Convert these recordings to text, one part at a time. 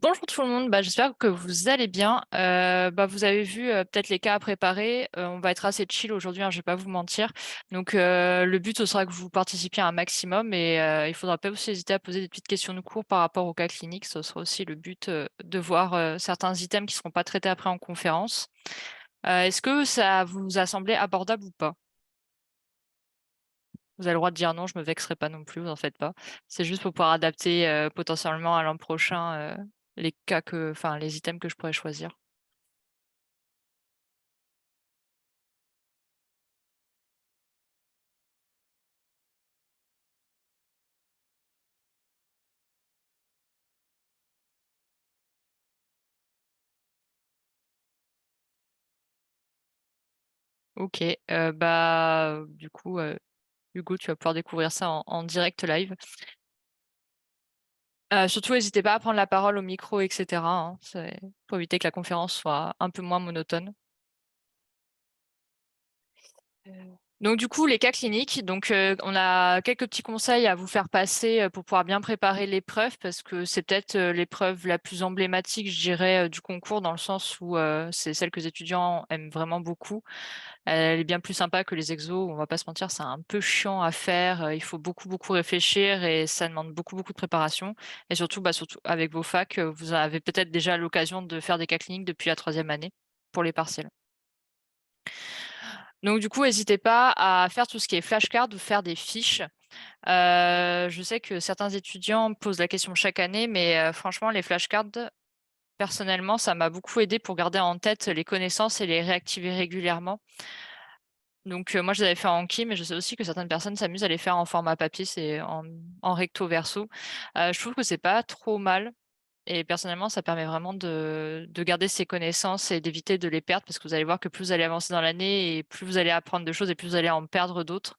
Bonjour tout le monde, j'espère que vous allez bien. Vous avez vu peut-être les cas à préparer. On va être assez chill aujourd'hui, hein, je vais pas vous mentir. Donc le but ce sera que vous participiez un maximum et il faudra pas aussi hésiter à poser des petites questions de cours par rapport au cas clinique. Ce sera aussi le but de voir certains items qui seront pas traités après en conférence. Est-ce que ça vous a semblé abordable ou pas? Vous avez le droit de dire non, je me vexerai pas non plus, vous en faites pas. C'est juste pour pouvoir adapter potentiellement à l'an prochain les cas enfin les items que je pourrais choisir. Ok, du coup, Hugo, tu vas pouvoir découvrir ça en direct live. Surtout, n'hésitez pas à prendre la parole au micro, etc., hein, pour éviter que la conférence soit un peu moins monotone. Donc du coup, les cas cliniques, on a quelques petits conseils à vous faire passer pour pouvoir bien préparer l'épreuve, parce que c'est peut-être l'épreuve la plus emblématique, je dirais, du concours, dans le sens où c'est celle que les étudiants aiment vraiment beaucoup. Elle est bien plus sympa que les exos, on va pas se mentir, c'est un peu chiant à faire, il faut beaucoup réfléchir et ça demande beaucoup de préparation. Et surtout, surtout avec vos facs, vous avez peut-être déjà l'occasion de faire des cas cliniques depuis la troisième année pour les partiels. Donc du coup, n'hésitez pas à faire tout ce qui est flashcard ou faire des fiches. Je sais que certains étudiants posent la question chaque année, mais franchement, les flashcards, personnellement, ça m'a beaucoup aidé pour garder en tête les connaissances et les réactiver régulièrement. Donc moi, je les avais fait en Anki, mais je sais aussi que certaines personnes s'amusent à les faire en format papier, c'est en recto verso. Je trouve que c'est pas trop mal et personnellement, ça permet vraiment de garder ses connaissances et d'éviter de les perdre parce que vous allez voir que plus vous allez avancer dans l'année et plus vous allez apprendre de choses et plus vous allez en perdre d'autres.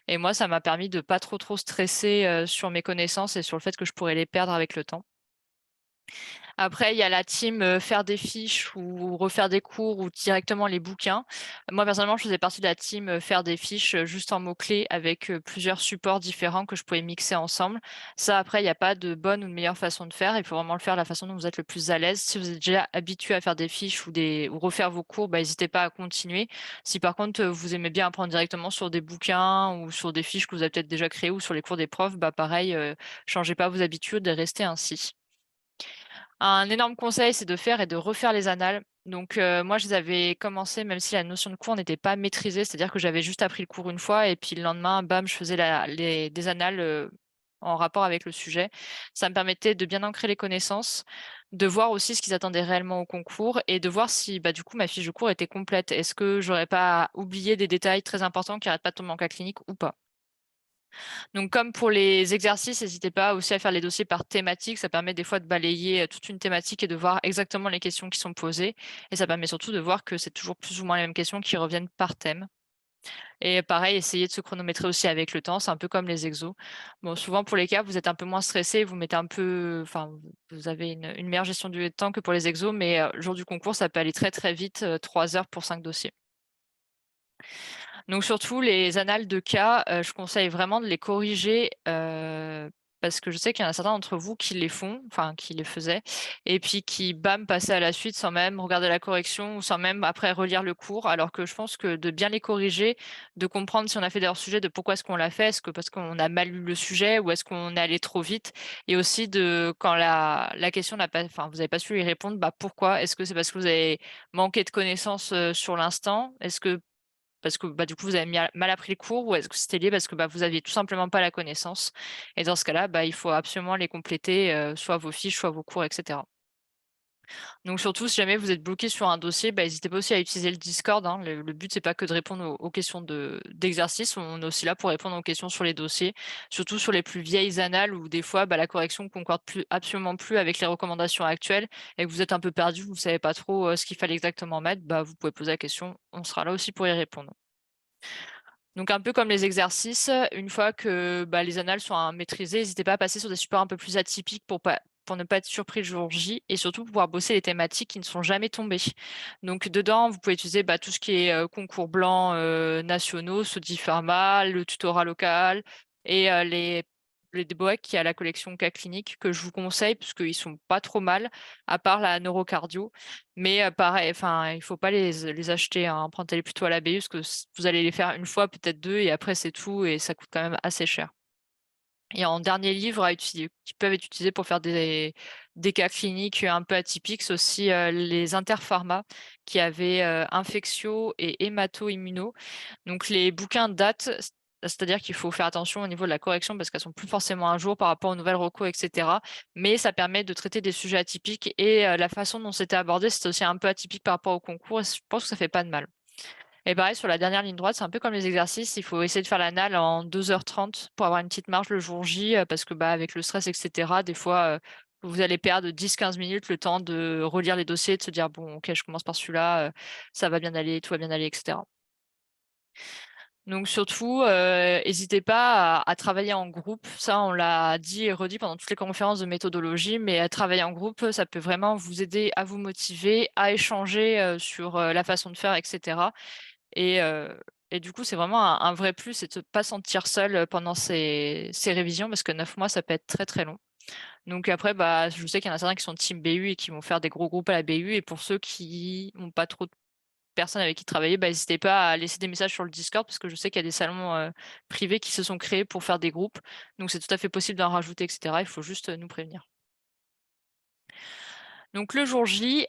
Et moi, ça m'a permis de pas trop stresser, sur mes connaissances et sur le fait que je pourrais les perdre avec le temps. Après, il y a la team, faire des fiches ou refaire des cours ou directement les bouquins. Moi, personnellement, je faisais partie de la team, faire des fiches, juste en mots-clés avec, plusieurs supports différents que je pouvais mixer ensemble. Ça, après, il y a pas de bonne ou de meilleure façon de faire. Il faut vraiment le faire de la façon dont vous êtes le plus à l'aise. Si vous êtes déjà habitué à faire des fiches ou refaire vos cours, n'hésitez pas à continuer. Si par contre, vous aimez bien apprendre directement sur des bouquins ou sur des fiches que vous avez peut-être déjà créées ou sur les cours des profs, pareil, changez pas vos habitudes et restez ainsi. Un énorme conseil, c'est de faire et de refaire les annales. Donc, moi, je les avais commencé même si la notion de cours n'était pas maîtrisée, c'est-à-dire que j'avais juste appris le cours une fois et puis le lendemain, bam, je faisais des annales en rapport avec le sujet. Ça me permettait de bien ancrer les connaissances, de voir aussi ce qu'ils attendaient réellement au concours et de voir si, du coup, ma fiche de cours était complète. Est-ce que j'aurais pas oublié des détails très importants qui n'arrêtent pas de tomber en cas clinique ou pas? Donc, comme pour les exercices, n'hésitez pas aussi à faire les dossiers par thématique. Ça permet des fois de balayer toute une thématique et de voir exactement les questions qui sont posées. Et ça permet surtout de voir que c'est toujours plus ou moins les mêmes questions qui reviennent par thème. Et pareil, essayez de se chronométrer aussi avec le temps. C'est un peu comme les exos. Bon, souvent pour les cas, vous êtes un peu moins stressé, vous mettez un peu, enfin, vous avez une meilleure gestion du temps que pour les exos, mais le jour du concours, ça peut aller très vite, 3 heures pour 5 dossiers. Donc surtout les annales de cas, je conseille vraiment de les corriger, parce que je sais qu'il y en a certains d'entre vous qui les font, enfin qui les faisaient et puis qui, bam, passaient à la suite sans même regarder la correction ou sans même après relire le cours. Alors que je pense que de bien les corriger, de comprendre si on a fait des hors-sujets, de pourquoi est-ce qu'on l'a fait, est-ce que parce qu'on a mal lu le sujet ou est-ce qu'on est allé trop vite? Et aussi de quand la question n'a pas enfin vous n'avez pas su y répondre, pourquoi? Est-ce que c'est parce que vous avez manqué de connaissances, sur l'instant? Est-ce que parce que, du coup, vous avez mal appris le cours ou est-ce que c'était lié parce que, vous aviez tout simplement pas la connaissance? Et dans ce cas-là, il faut absolument les compléter, soit vos fiches, soit vos cours et cetera. Donc surtout, si jamais vous êtes bloqué sur un dossier, n'hésitez pas aussi à utiliser le Discord, hein. Le but, c'est pas que de répondre aux questions d'exercice, on est aussi là pour répondre aux questions sur les dossiers, surtout sur les plus vieilles annales où des fois, la correction concorde absolument plus avec les recommandations actuelles et que vous êtes un peu perdu, vous savez pas trop, ce qu'il fallait exactement mettre, vous pouvez poser la question, on sera là aussi pour y répondre. Donc un peu comme les exercices, une fois que les annales sont maîtrisées, n'hésitez pas à passer sur des supports un peu plus atypiques pour ne pas être surpris le jour J et surtout pouvoir bosser les thématiques qui ne sont jamais tombées. Donc dedans, vous pouvez utiliser tout ce qui est concours blancs nationaux, Sodi Pharma, le tutorat local et les DBOAC qui a la collection cas clinique que je vous conseille parce qu'ils sont pas trop mal, à part la neurocardio. Mais pareil, enfin, il faut pas les acheter, hein, empruntez-les plutôt à la BU parce que vous allez les faire une fois, peut-être deux, et après c'est tout, et ça coûte quand même assez cher. Et en dernier livre à utiliser, qui peuvent être utilisés pour faire des cas cliniques un peu atypiques, c'est aussi les interpharma qui avaient infectio et hémato-immuno. Donc les bouquins datent, c'est-à-dire qu'il faut faire attention au niveau de la correction parce qu'elles sont plus forcément à jour par rapport aux nouvelles recos, etc. Mais ça permet de traiter des sujets atypiques, et la façon dont c'était abordé, c'était aussi un peu atypique par rapport au concours, et je pense que ça fait pas de mal. Et pareil, sur la dernière ligne droite, c'est un peu comme les exercices. Il faut essayer de faire l'anal en 2h30 pour avoir une petite marge le jour J, parce que bah, avec le stress, etc., des fois, vous allez perdre 10-15 minutes le temps de relire les dossiers, de se dire, bon, ok, je commence par celui-là, ça va bien aller, tout va bien aller, etc. Donc surtout, n'hésitez pas à travailler en groupe. Ça, on l'a dit et redit pendant toutes les conférences de méthodologie, mais à travailler en groupe, ça peut vraiment vous aider à vous motiver, à échanger sur la façon de faire, etc. Et, et du coup, c'est vraiment un vrai plus, et de ne pas se sentir seul pendant ces révisions, parce que 9 mois, ça peut être très très long. Donc après, bah, je sais qu'il y en a certains qui sont team BU et qui vont faire des gros groupes à la BU. Et pour ceux qui n'ont pas trop de personnes avec qui travailler, bah, n'hésitez pas à laisser des messages sur le Discord, parce que je sais qu'il y a des salons privés qui se sont créés pour faire des groupes. Donc c'est tout à fait possible d'en rajouter, etc. Il faut juste nous prévenir. Donc le jour J,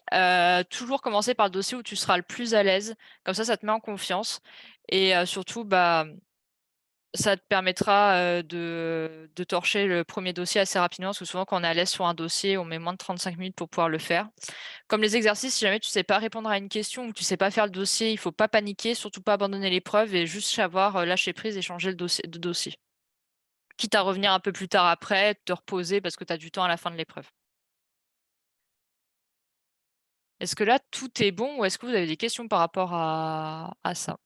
toujours commencer par le dossier où tu seras le plus à l'aise. Comme ça te met en confiance. Et surtout, bah, ça te permettra de torcher le premier dossier assez rapidement, parce que souvent quand on est à l'aise sur un dossier, on met moins de 35 minutes pour pouvoir le faire. Comme les exercices, si jamais tu sais pas répondre à une question ou que tu sais pas faire le dossier, il faut pas paniquer, surtout pas abandonner l'épreuve, et juste savoir lâcher prise et changer le dossier de dossier. Quitte à revenir un peu plus tard après, te reposer parce que tu as du temps à la fin de l'épreuve. Est-ce que là, tout est bon, ou est-ce que vous avez des questions par rapport à ça?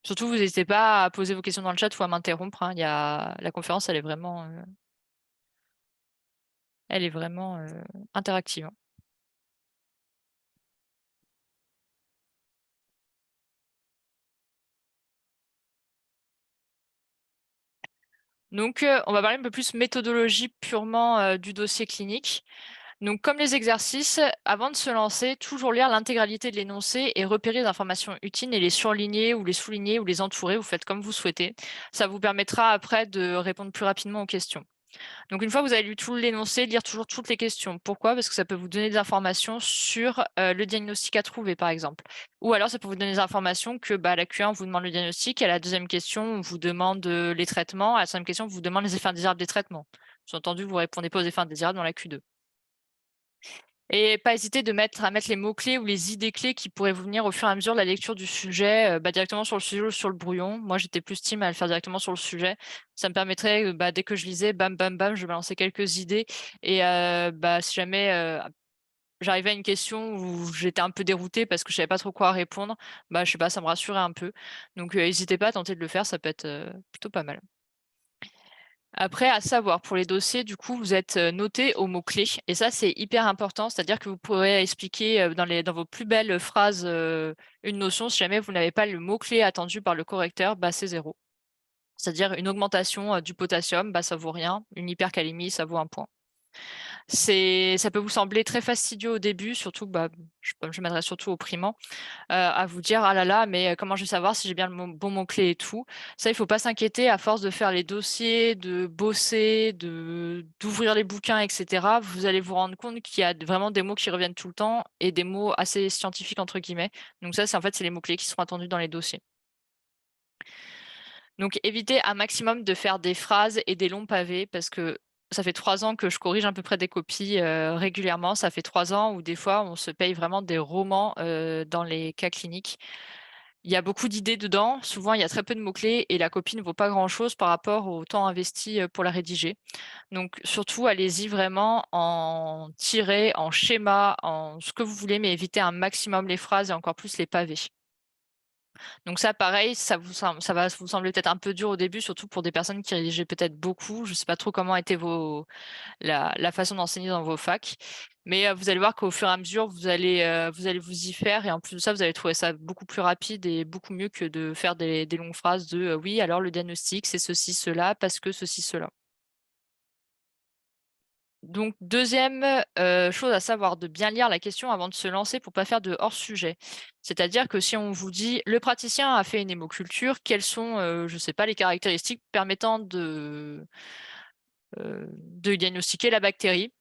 Surtout, vous n'hésitez pas à poser vos questions dans le chat ou à m'interrompre, hein. La conférence, elle est vraiment interactive, hein. Donc, on va parler un peu plus méthodologie purement du dossier clinique. Donc, comme les exercices, avant de se lancer, toujours lire l'intégralité de l'énoncé et repérer les informations utiles et les surligner ou les souligner ou les entourer. Vous faites comme vous souhaitez. Ça vous permettra après de répondre plus rapidement aux questions. Donc, une fois que vous avez lu tout l'énoncé, lire toujours toutes les questions. Pourquoi? Parce que ça peut vous donner des informations sur le diagnostic à trouver, par exemple. Ou alors, ça peut vous donner des informations que bah, la Q1 vous demande le diagnostic, à la deuxième question, on vous demande les traitements, à la troisième question, on vous demande les effets indésirables des traitements. Sous-entendu, vous répondez pas aux effets indésirables dans la Q2. Et pas hésiter à mettre les mots-clés ou les idées clés qui pourraient vous venir au fur et à mesure de la lecture du sujet, directement sur le sujet ou sur le brouillon. Moi, j'étais plus team à le faire directement sur le sujet. Ça me permettrait, dès que je lisais, bam, bam, bam, je balançais quelques idées. Et si jamais j'arrivais à une question où j'étais un peu déroutée parce que je savais pas trop quoi répondre, je sais pas, ça me rassurait un peu. Donc, n'hésitez pas à tenter de le faire, ça peut être plutôt pas mal. Après, à savoir, pour les dossiers, du coup, vous êtes noté aux mots-clés. Et ça, c'est hyper important. C'est-à-dire que vous pourrez expliquer dans vos plus belles phrases une notion. Si jamais vous n'avez pas le mot-clé attendu par le correcteur, c'est 0. C'est-à-dire une augmentation du potassium, ça vaut rien. Une hypercalémie, ça vaut 1 point. Ça peut vous sembler très fastidieux au début, surtout, je m'adresse surtout aux primants, à vous dire: «Ah là là, mais comment je vais savoir si j'ai bien le bon mot-clé et tout?» Ça, il faut pas s'inquiéter, à force de faire les dossiers, de bosser, d'ouvrir les bouquins, et cetera, vous allez vous rendre compte qu'il y a vraiment des mots qui reviennent tout le temps et des mots assez «scientifiques» entre guillemets. Donc ça, c'est les mots-clés qui seront attendus dans les dossiers. Donc évitez un maximum de faire des phrases et des longs pavés, parce que ça fait 3 ans que je corrige à peu près des copies régulièrement. Ça fait 3 ans où des fois on se paye vraiment des romans dans les cas cliniques. Il y a beaucoup d'idées dedans, souvent il y a très peu de mots-clés et la copie ne vaut pas grand-chose par rapport au temps investi pour la rédiger. Donc surtout, allez-y vraiment en tiré, en schéma, en ce que vous voulez, mais évitez un maximum les phrases et encore plus les pavés. Donc ça, pareil, ça va vous sembler peut-être un peu dur au début, surtout pour des personnes qui rédigeaient peut-être beaucoup. Je ne sais pas trop comment était la façon d'enseigner dans vos facs. Mais vous allez voir qu'au fur et à mesure, vous allez vous y faire. Et en plus de ça, vous allez trouver ça beaucoup plus rapide et beaucoup mieux que de faire des longues phrases de oui, alors le diagnostic, c'est ceci, cela, parce que ceci, cela. Donc, deuxième chose à savoir, de bien lire la question avant de se lancer pour pas faire de hors-sujet. C'est-à-dire que si on vous dit le praticien a fait une hémoculture, quelles sont, je sais pas, les caractéristiques permettant de diagnostiquer la bactérie?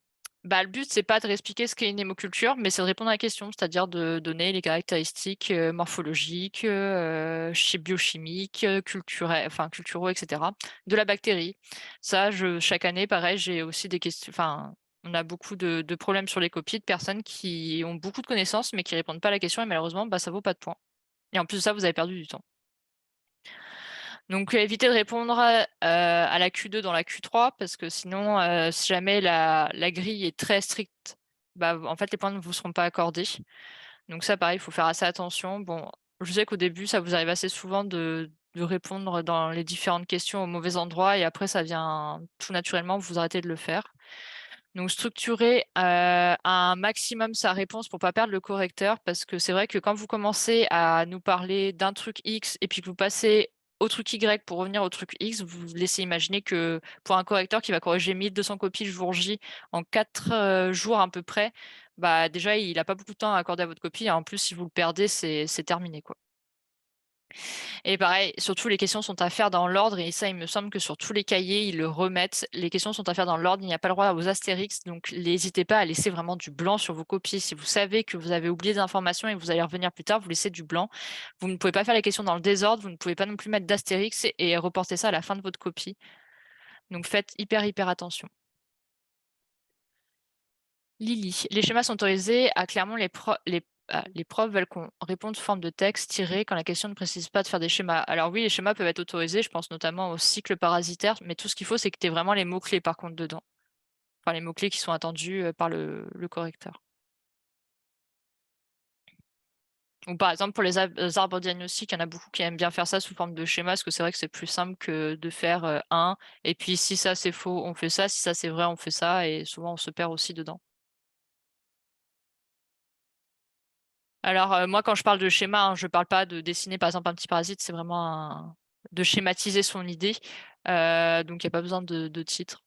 Bah, le but, c'est pas de réexpliquer ce qu'est une hémoculture, mais c'est de répondre à la question, c'est-à-dire de donner les caractéristiques morphologiques, biochimiques, enfin culturaux, etc. de la bactérie. Ça, chaque année, pareil, j'ai aussi des questions. Enfin, on a beaucoup de problèmes sur les copies de personnes qui ont beaucoup de connaissances, mais qui répondent pas à la question, et malheureusement, bah, ça vaut pas de points. Et en plus de ça, vous avez perdu du temps. Donc, évitez de répondre à la Q2 dans la Q3 parce que sinon, si jamais la grille est très stricte, bah, en fait, les points ne vous seront pas accordés. Donc ça, pareil, il faut faire assez attention. Bon, je sais qu'au début, ça vous arrive assez souvent de répondre dans les différentes questions au mauvais endroit et après, ça vient tout naturellement, vous arrêtez de le faire. Donc structurer un maximum sa réponse pour pas perdre le correcteur, parce que c'est vrai que quand vous commencez à nous parler d'un truc X et puis que vous passez au truc Y pour revenir au truc X, vous laissez imaginer que pour un correcteur qui va corriger 1200 copies le jour J en 4 jours à peu près, bah déjà il n'a pas beaucoup de temps à accorder à votre copie. Et en plus, si vous le perdez, c'est terminé, quoi. Et pareil, surtout les questions sont à faire dans l'ordre, et ça, il me semble que sur tous les cahiers, ils le remettent. Les questions sont à faire dans l'ordre, il n'y a pas le droit aux astérix, donc n'hésitez pas à laisser vraiment du blanc sur vos copies. Si vous savez que vous avez oublié des informations et que vous allez revenir plus tard, vous laissez du blanc. Vous ne pouvez pas faire les questions dans le désordre, vous ne pouvez pas non plus mettre d'astérix et reporter ça à la fin de votre copie. Donc faites hyper attention. Lily, les schémas sont autorisés à clairement les profs veulent qu'on réponde sous forme de texte tiré quand la question ne précise pas de faire des schémas. Alors oui, les schémas peuvent être autorisés, je pense notamment au cycle parasitaire, mais tout ce qu'il faut, c'est que tu aies vraiment les mots-clés par contre dedans. Enfin, les mots-clés qui sont attendus par le correcteur. Ou par exemple, pour les arbres diagnostiques, il y en a beaucoup qui aiment bien faire ça sous forme de schéma, parce que c'est vrai que c'est plus simple que de faire un, et puis si ça c'est faux, on fait ça, si ça c'est vrai, on fait ça, et souvent on se perd aussi dedans. Alors, moi, quand je parle de schéma, hein, je parle pas de dessiner, par exemple, un petit parasite, c'est vraiment de schématiser son idée. Donc, il n'y a pas besoin de titre.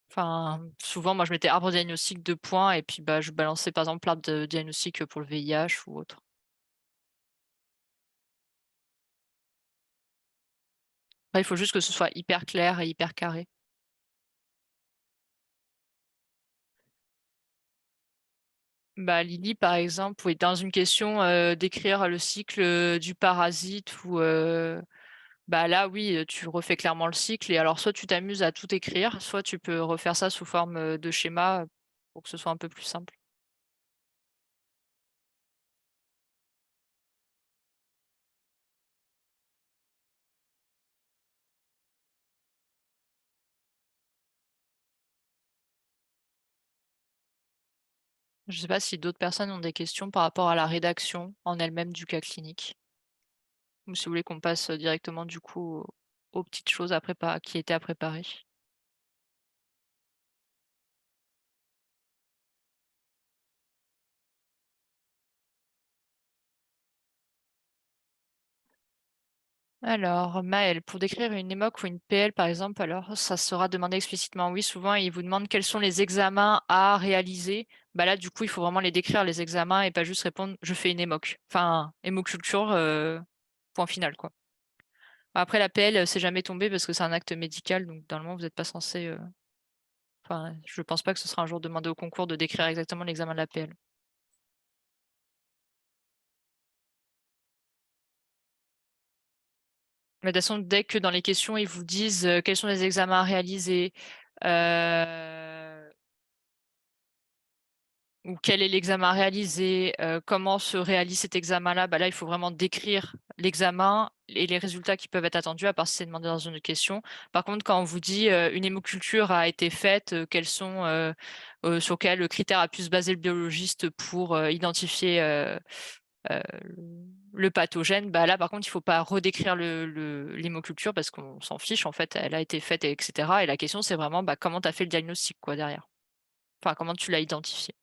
Enfin, souvent, moi, je mettais arbre diagnostic 2 points et puis bah, je balançais, par exemple, l'arbre de diagnostic pour le VIH ou autre. Après, il faut juste que ce soit hyper clair et hyper carré. Bah, Lily, par exemple, oui, dans une question, d'écrire le cycle du parasite ou bah là, oui, tu refais clairement le cycle et alors soit tu t'amuses à tout écrire, soit tu peux refaire ça sous forme, de schéma, pour que ce soit un peu plus simple. Je ne sais pas si d'autres personnes ont des questions par rapport à la rédaction en elle-même du cas clinique? Ou si vous voulez qu'on passe, directement du coup aux petites choses à qui étaient à préparer? Alors, Maëlle, pour décrire une émoque ou une PL, par exemple, alors ça sera demandé explicitement. Oui, souvent, ils vous demandent quels sont les examens à réaliser. Bah là, du coup, il faut vraiment les décrire, les examens, et pas juste répondre je fais une émoque. Enfin, hémoculture, point final, quoi. Après, la PL, c'est jamais tombé parce que c'est un acte médical, donc normalement, vous n'êtes pas censé. Enfin, je pense pas que ce sera un jour demandé au concours de décrire exactement l'examen de la PL. Mais de toute façon, dès que dans les questions, ils vous disent quels sont les examens à réaliser, euh, ou quel est l'examen à réaliser, comment se réalise cet examen-là, bah là, il faut vraiment décrire l'examen et les résultats qui peuvent être attendus, à part si c'est demandé dans une question. Par contre, quand on vous dit une hémoculture a été faite, sur quels critères a pu se baser le biologiste pour identifier euh, le pathogène, bah là, par contre, il ne faut pas redécrire l'hémoculture parce qu'on s'en fiche, en fait, elle a été faite, etc. Et la question, c'est vraiment bah, comment tu as fait le diagnostic, quoi, derrière. Enfin, comment tu l'as identifié?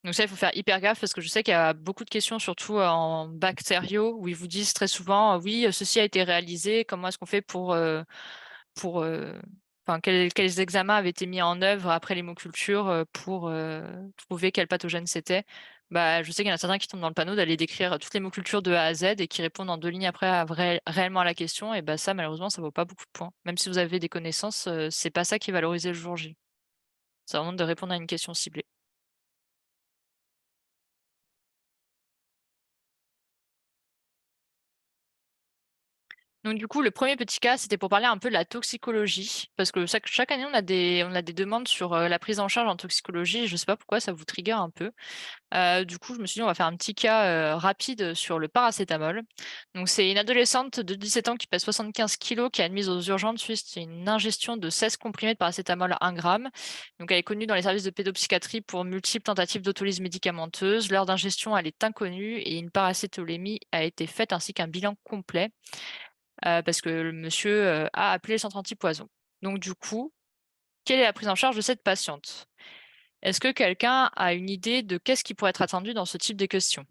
Donc ça, il faut faire hyper gaffe parce que je sais qu'il y a beaucoup de questions, surtout en bactériaux, où ils vous disent très souvent: «Oui, ceci a été réalisé, comment est-ce qu'on fait pour, enfin, quels examens avaient été mis en œuvre après l'hémoculture, pour, trouver quel pathogène c'était?» Bah, je sais qu'il y en a certains qui tombent dans le panneau d'aller décrire toute l'hémoculture de A à Z et qui répondent en 2 lignes après à réellement à la question et bah, ça malheureusement, ça vaut pas beaucoup de points. Même si vous avez des connaissances, c'est pas ça qui est valorisé le jour J. C'est vraiment de répondre à une question ciblée. Donc du coup, le premier petit cas, c'était pour parler un peu de la toxicologie, parce que chaque année, on a des demandes sur, la prise en charge en toxicologie et je sais pas pourquoi ça vous trigger un peu. Du coup, je me suis dit: «On va faire un petit cas, rapide sur le paracétamol». Donc c'est une adolescente de 17 ans qui pèse 75 kilos qui est admise aux urgences suite à une ingestion de 16 comprimés de paracétamol à 1 gramme. Donc elle est connue dans les services de pédopsychiatrie pour multiples tentatives d'autolyse médicamenteuse. L'heure d'ingestion, elle est inconnue et une paracétolémie a été faite ainsi qu'un bilan complet, parce que le monsieur, a appelé le centre antipoison. Donc du coup, quelle est la prise en charge de cette patiente? Est-ce que quelqu'un a une idée de qu'est-ce qui pourrait être attendu dans ce type de questions?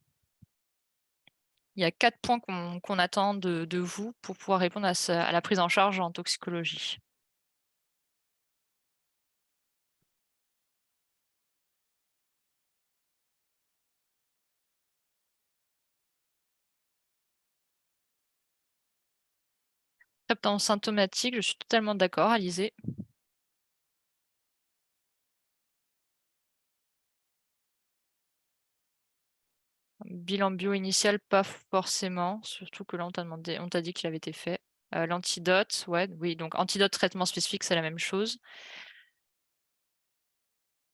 Il y a 4 points qu'on attend de vous pour pouvoir répondre à la prise en charge en toxicologie. Symptômes symptomatiques, je suis totalement d'accord, Alizé. Bilan bio initial, pas forcément, surtout que là, on t'a dit qu'il avait été fait. L'antidote, ouais, oui, donc antidote, traitement spécifique, c'est la même chose.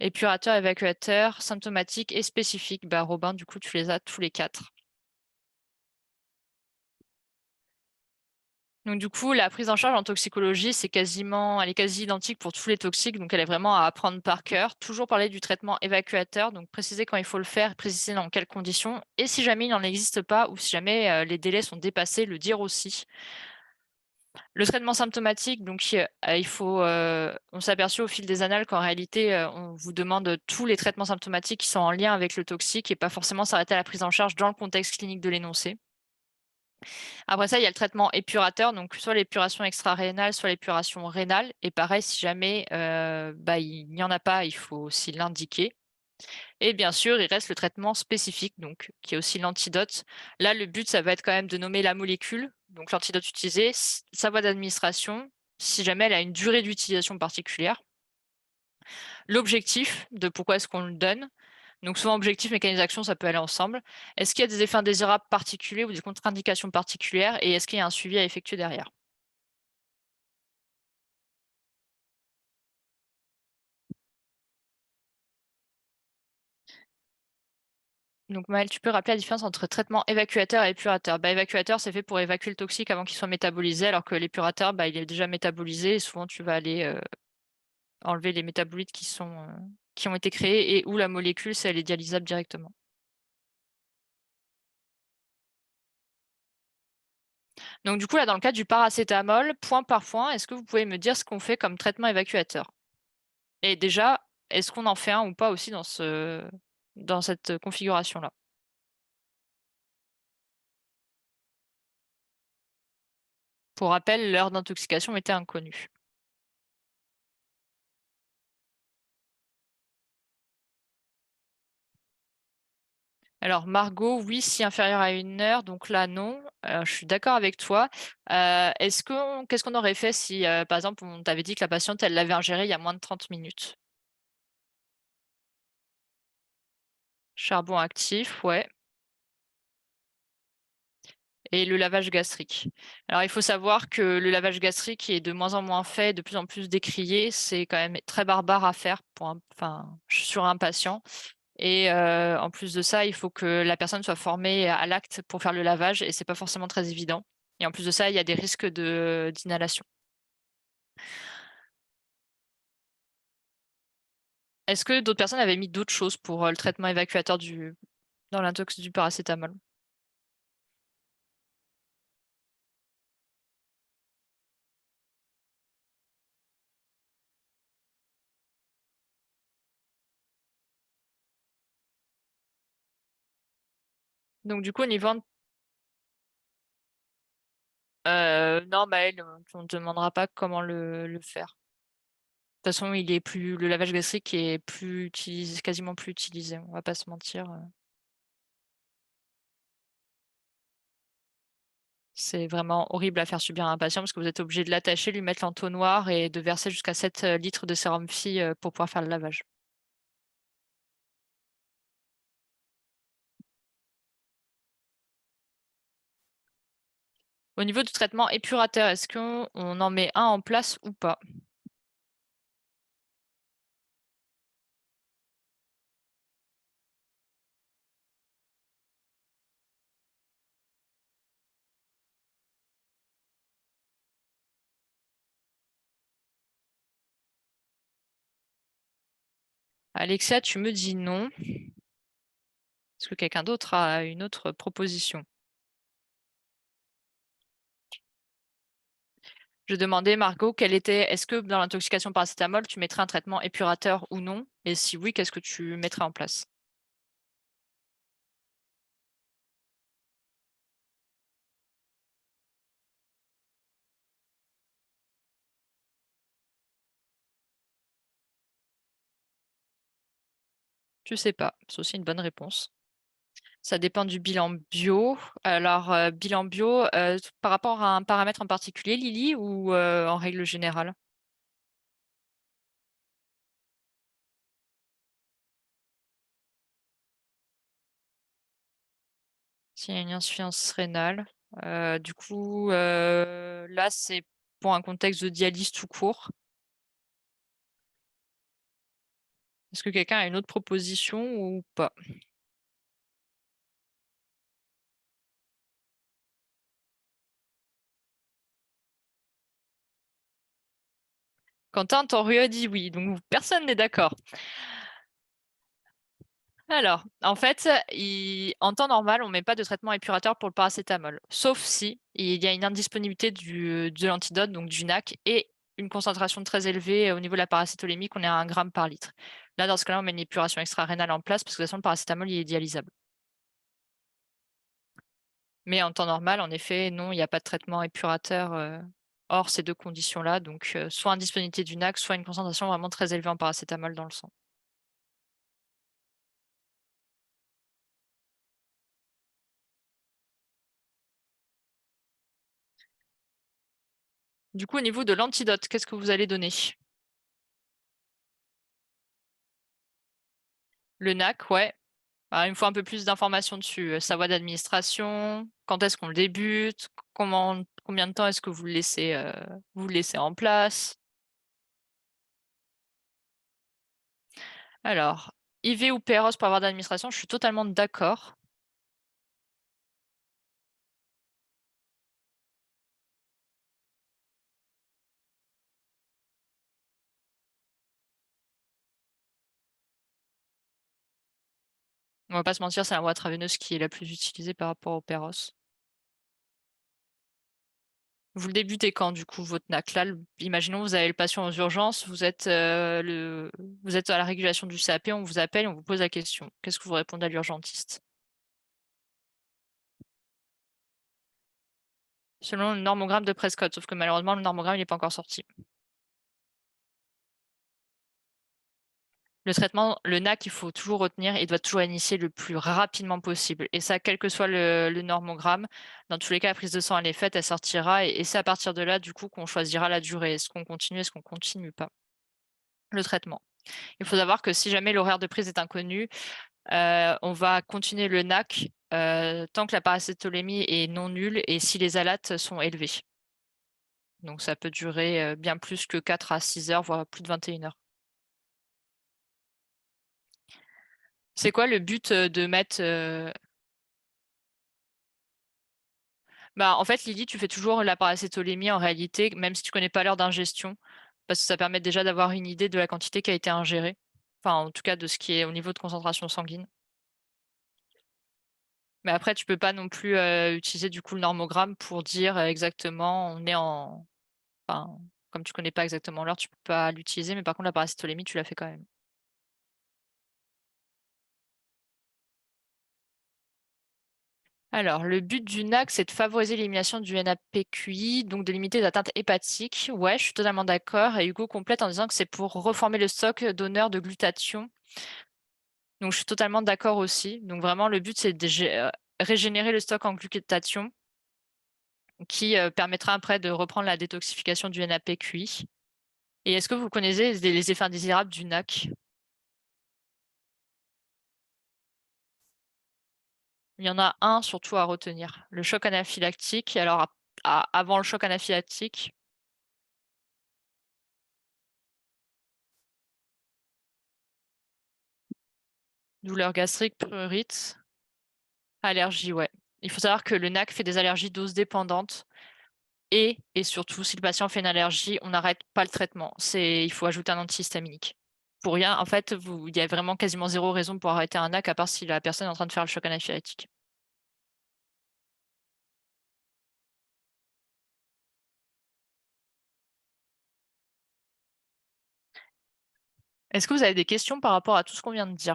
Épurateur, évacuateur, symptomatique et spécifique. Bah, Robin, du coup, tu les as tous les 4. Donc du coup, la prise en charge en toxicologie, elle est quasi identique pour tous les toxiques, donc elle est vraiment à apprendre par cœur. Toujours parler du traitement évacuateur, donc préciser quand il faut le faire, préciser dans quelles conditions, et si jamais il n'en existe pas ou si jamais les délais sont dépassés, le dire aussi. Le traitement symptomatique, donc on s'est aperçu au fil des annales qu'en réalité, on vous demande tous les traitements symptomatiques qui sont en lien avec le toxique et pas forcément s'arrêter à la prise en charge dans le contexte clinique de l'énoncé. Après ça, il y a le traitement épurateur, donc soit l'épuration extra-rénale, soit l'épuration rénale. Et pareil, si jamais bah, il n'y en a pas, il faut aussi l'indiquer. Et bien sûr, il reste le traitement spécifique, donc qui est aussi l'antidote. Là, le but, ça va être quand même de nommer la molécule, donc l'antidote utilisé, sa voie d'administration, si jamais elle a une durée d'utilisation particulière, l'objectif de pourquoi est-ce qu'on le donne. Donc souvent objectif, mécanisme d'action, ça peut aller ensemble. Est-ce qu'il y a des effets indésirables particuliers ou des contre-indications particulières et est-ce qu'il y a un suivi à effectuer derrière? Donc Maëlle, tu peux rappeler la différence entre traitement évacuateur et épurateur? Bah, évacuateur, c'est fait pour évacuer le toxique avant qu'il soit métabolisé, alors que l'épurateur, bah, il est déjà métabolisé et souvent tu vas aller enlever les métabolites qui ont été créés et où la molécule, c'est elle est dialysable directement. Donc du coup, là, dans le cas du paracétamol, point par point, est-ce que vous pouvez me dire ce qu'on fait comme traitement évacuateur? Et déjà, est-ce qu'on en fait un ou pas aussi dans cette configuration-là? Pour rappel, l'heure d'intoxication était inconnue. Alors Margot, oui, si inférieur à 1 heure, donc là non. Je suis d'accord avec toi. Qu'est-ce qu'on aurait fait si, par exemple, on t'avait dit que la patiente, elle l'avait ingéré il y a moins de 30 minutes? Charbon actif, ouais, et le lavage gastrique. Alors il faut savoir que le lavage gastrique est de moins en moins fait, de plus en plus décrié. C'est quand même très barbare à faire sur un patient. Et en plus de ça, il faut que la personne soit formée à l'acte pour faire le lavage et c'est pas forcément très évident. Et en plus de ça, il y a des risques d'inhalation. Est-ce que d'autres personnes avaient mis d'autres choses pour, le traitement évacuateur dans l'intox du paracétamol? Donc du coup, au niveau non, Maël, on ne te demandera pas comment le faire. De toute façon, le lavage gastrique est plus utilisé, quasiment plus utilisé, on va pas se mentir. C'est vraiment horrible à faire subir à un patient parce que vous êtes obligé de l'attacher, lui mettre l'entonnoir et de verser jusqu'à 7 litres de sérum phi pour pouvoir faire le lavage. Au niveau du traitement épurateur, est-ce qu'on en met un en place ou pas? Alexia, tu me dis non. Est-ce que quelqu'un d'autre a une autre proposition? Je demandais, Margot, est-ce que dans l'intoxication paracétamol, tu mettrais un traitement épurateur ou non? Et si oui, qu'est-ce que tu mettrais en place? Je sais pas. C'est aussi une bonne réponse. Ça dépend du bilan bio. Alors, bilan bio, par rapport à un paramètre en particulier, Lily, ou en règle générale? S'il y a une insuffisance rénale. Du coup, là, c'est pour un contexte de dialyse tout court. Est-ce que quelqu'un a une autre proposition ou pas? Quentin Torrue a dit oui, donc personne n'est d'accord. Alors, en fait, en temps normal, on ne met pas de traitement épurateur pour le paracétamol, sauf si il y a une indisponibilité de l'antidote, donc du NAC, et une concentration très élevée au niveau de la paracétolémie, qu'on est à 1 gramme par litre. Là, dans ce cas-là, on met une épuration extra-rénale en place parce que de toute façon, le paracétamol, il est dialysable. Mais en temps normal, en effet, non, il n'y a pas de traitement épurateur hors ces deux conditions-là, donc soit indisponibilité du NAC, soit une concentration vraiment très élevée en paracétamol dans le sang. Du coup, au niveau de l'antidote, qu'est-ce que vous allez donner? Le NAC, ouais. Ah, il me faut un peu plus d'informations dessus. Sa voie d'administration, quand est-ce qu'on le débute, combien de temps est-ce que vous le laissez en place? Alors, IV ou PROS pour avoir d'administration, je suis totalement d'accord. On va pas se mentir, c'est la voie intraveineuse qui est la plus utilisée par rapport au PROS. Vous le débutez quand, du coup, votre NAC? Là, imaginons, vous avez le patient aux urgences, vous êtes à la régulation du CAP, on vous appelle, on vous pose la question. Qu'est-ce que vous répondez à l'urgentiste? Selon le normogramme de Prescott, sauf que malheureusement, le normogramme, il n'est pas encore sorti. Le traitement, le NAC, il faut toujours retenir, il doit toujours initier le plus rapidement possible. Et ça, quel que soit le normogramme, dans tous les cas, la prise de sang, elle est faite, elle sortira. Et c'est à partir de là, du coup, qu'on choisira la durée. Est-ce qu'on continue, est-ce qu'on continue pas le traitement? Il faut savoir que si jamais l'horaire de prise est inconnu, on va continuer le NAC tant que la paracétolémie est non nulle et si les alates sont élevées. Donc ça peut durer bien plus que 4 à 6 heures, voire plus de 21 heures. C'est quoi le but de mettre Bah, en fait, Lydie, tu fais toujours la paracétolémie en réalité, même si tu connais pas l'heure d'ingestion, parce que ça permet déjà d'avoir une idée de la quantité qui a été ingérée. Enfin, en tout cas, de ce qui est au niveau de concentration sanguine. Mais après, tu peux pas non plus utiliser du coup le normogramme pour dire exactement, on est en. Enfin, comme tu connais pas exactement l'heure, tu peux pas l'utiliser, mais par contre, la paracétolémie, tu la fais quand même. Alors, le but du NAC, c'est de favoriser l'élimination du NAPQI, donc de limiter les atteintes hépatiques. Ouais, je suis totalement d'accord. Et Hugo complète en disant que c'est pour reformer le stock d'honneur de glutathion. Donc, je suis totalement d'accord aussi. Donc, vraiment, le but, c'est de régénérer le stock en glutathion qui permettra après de reprendre la détoxification du NAPQI. Et est-ce que vous connaissez les effets indésirables du NAC? Il y en a un surtout à retenir, le choc anaphylactique. Alors, avant le choc anaphylactique, douleur gastrique, prurite, allergie, ouais. Il faut savoir que le NAC fait des allergies dose dépendantes et surtout, si le patient fait une allergie, on n'arrête pas le traitement. Il faut ajouter un antihistaminique. Pour rien, en fait, il y a vraiment quasiment zéro raison pour arrêter un NAC à part si la personne est en train de faire le choc anaphylactique. Est-ce que vous avez des questions par rapport à tout ce qu'on vient de dire?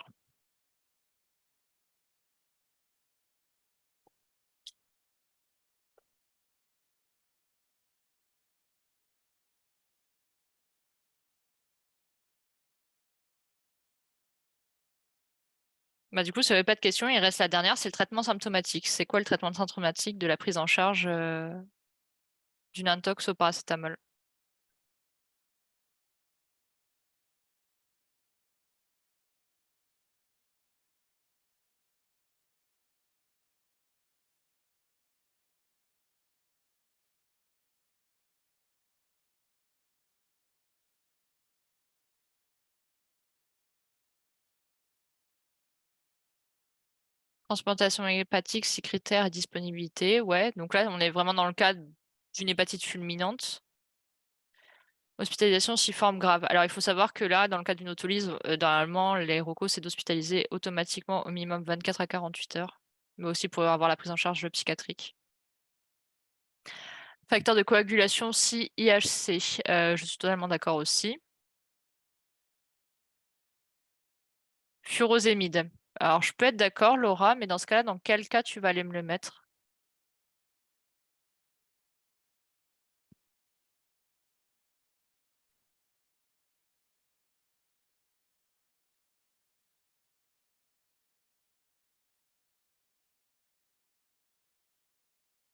Bah, du coup, si vous n'avez pas de questions, il reste la dernière, c'est le traitement symptomatique. C'est quoi le traitement symptomatique de la prise en charge d'une intox au paracétamol? Transplantation hépatique, 6 critères et disponibilité. Ouais, donc là, on est vraiment dans le cadre d'une hépatite fulminante. Hospitalisation sous forme grave. Alors, il faut savoir que là, dans le cas d'une autolyse, normalement, les recos, c'est d'hospitaliser automatiquement au minimum 24 à 48 heures, mais aussi pour avoir la prise en charge psychiatrique. Facteur de coagulation, si IHC. Je suis totalement d'accord aussi. Furosémide. Alors, je peux être d'accord, Laura, mais dans ce cas-là, dans quel cas tu vas aller me le mettre?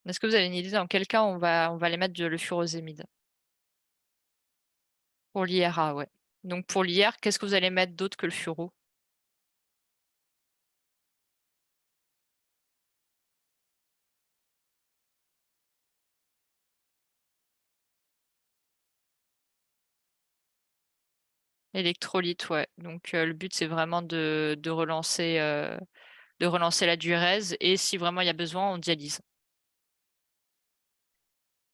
Est-ce que vous avez une idée dans quel cas on va aller mettre le furosémide? Pour l'IRA, ouais. Donc pour l'IR, qu'est-ce que vous allez mettre d'autre que le furo? Électrolyte, ouais. Donc le but, c'est vraiment de relancer la diurèse et si vraiment il y a besoin, on dialyse.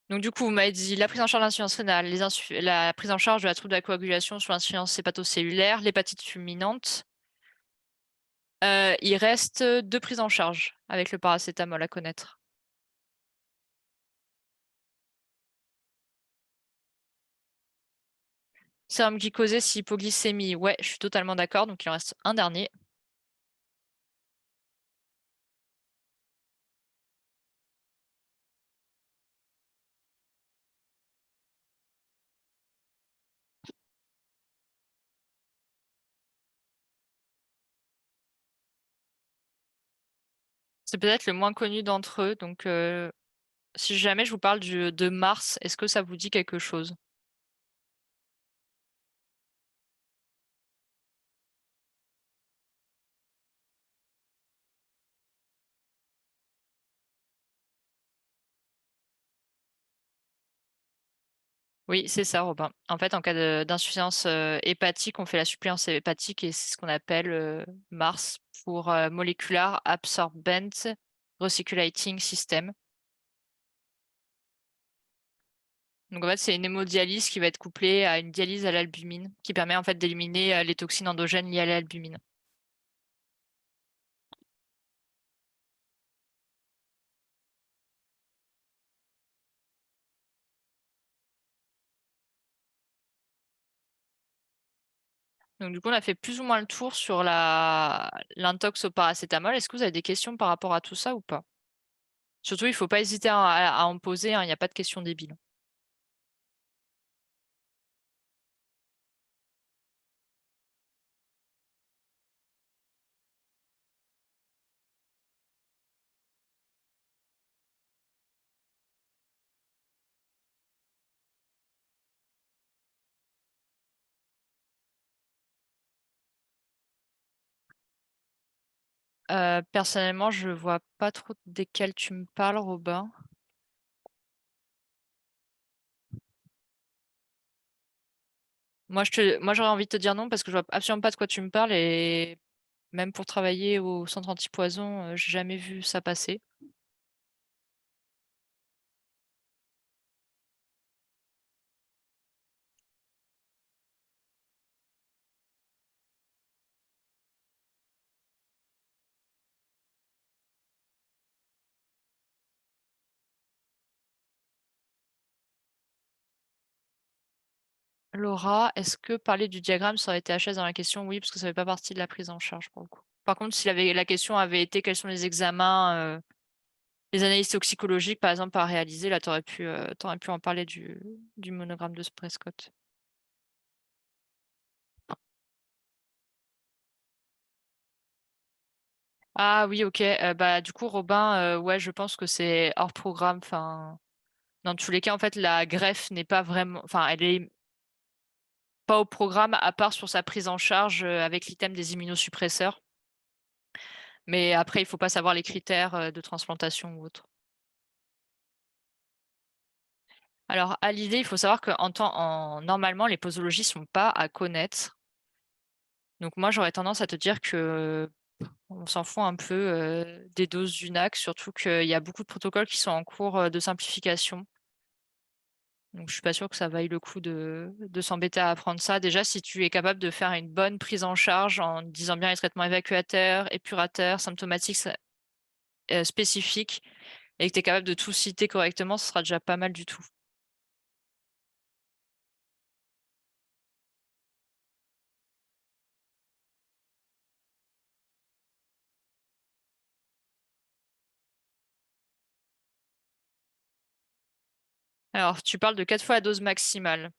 Donc du coup, vous m'avez dit la prise en charge de l'insuffisance rénale, la prise en charge de la trouble de la coagulation sur l'insuffisance hépatocellulaire, l'hépatite fulminante. Il reste 2 prises en charge avec le paracétamol à connaître. Sérum glycosé, si hypoglycémie, ouais, je suis totalement d'accord, donc il en reste un dernier. C'est peut-être le moins connu d'entre eux, donc si jamais je vous parle de Mars, est-ce que ça vous dit quelque chose? Oui, c'est ça, Robin. En fait, en cas d'insuffisance hépatique, on fait la suppléance hépatique et c'est ce qu'on appelle MARS pour Molecular Absorbent Recirculating System. Donc en fait, c'est une hémodialyse qui va être couplée à une dialyse à l'albumine qui permet en fait d'éliminer les toxines endogènes liées à l'albumine. Donc du coup, on a fait plus ou moins le tour sur l'intox au paracétamol. Est-ce que vous avez des questions par rapport à tout ça ou pas? Surtout, il faut pas hésiter à en poser, hein, il n'y a pas de question débile. Personnellement, je vois pas trop desquels tu me parles, Robin. Moi, j'aurais envie de te dire non parce que je vois absolument pas de quoi tu me parles et même pour travailler au centre antipoison, j'ai jamais vu ça passer. Laura, est-ce que parler du diagramme ça aurait été HS dans la question? Oui, parce que ça fait pas partie de la prise en charge pour le coup. Par contre, si la question avait été quels sont les examens, les analyses toxicologiques, par exemple, à réaliser, là, t'aurais pu en parler du monogramme de Prescott. Ah oui, ok. Bah du coup, Robin, ouais, je pense que c'est hors programme. Enfin, dans tous les cas, en fait, la greffe n'est pas vraiment, enfin, elle est pas au programme à part sur sa prise en charge avec l'item des immunosuppresseurs. Mais après, il faut pas savoir les critères de transplantation ou autre. Alors, à l'idée, il faut savoir normalement, les posologies sont pas à connaître. Donc moi, j'aurais tendance à te dire que on s'en fout un peu des doses d'UNAC, surtout qu'il y a beaucoup de protocoles qui sont en cours de simplification. Donc je suis pas sûre que ça vaille le coup de s'embêter à apprendre ça. Déjà, si tu es capable de faire une bonne prise en charge en disant bien les traitements évacuateurs, épurateurs, symptomatiques spécifiques, et que tu es capable de tout citer correctement, ce sera déjà pas mal du tout. Alors, tu parles de 4 fois la dose maximale.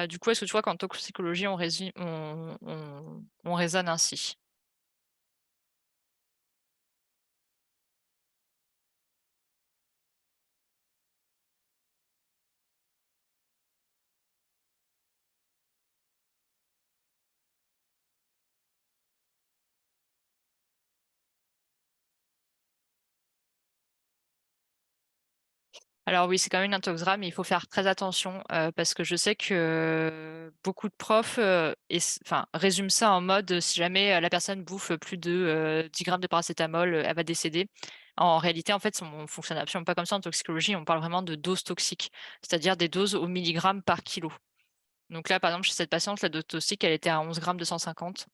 Du coup, est-ce que tu vois qu'en toxicologie, on raisonne ainsi? Alors oui, c'est quand même une intox mais il faut faire très attention parce que je sais que beaucoup de profs enfin, résument ça en mode si jamais la personne bouffe plus de 10 grammes de paracétamol, elle va décéder. En réalité, en fait, on fonctionne absolument pas comme ça en toxicologie. On parle vraiment de doses toxiques, c'est-à-dire des doses au milligramme par kilo. Donc là, par exemple, chez cette patiente, la dose toxique, elle était à 11 grammes 250.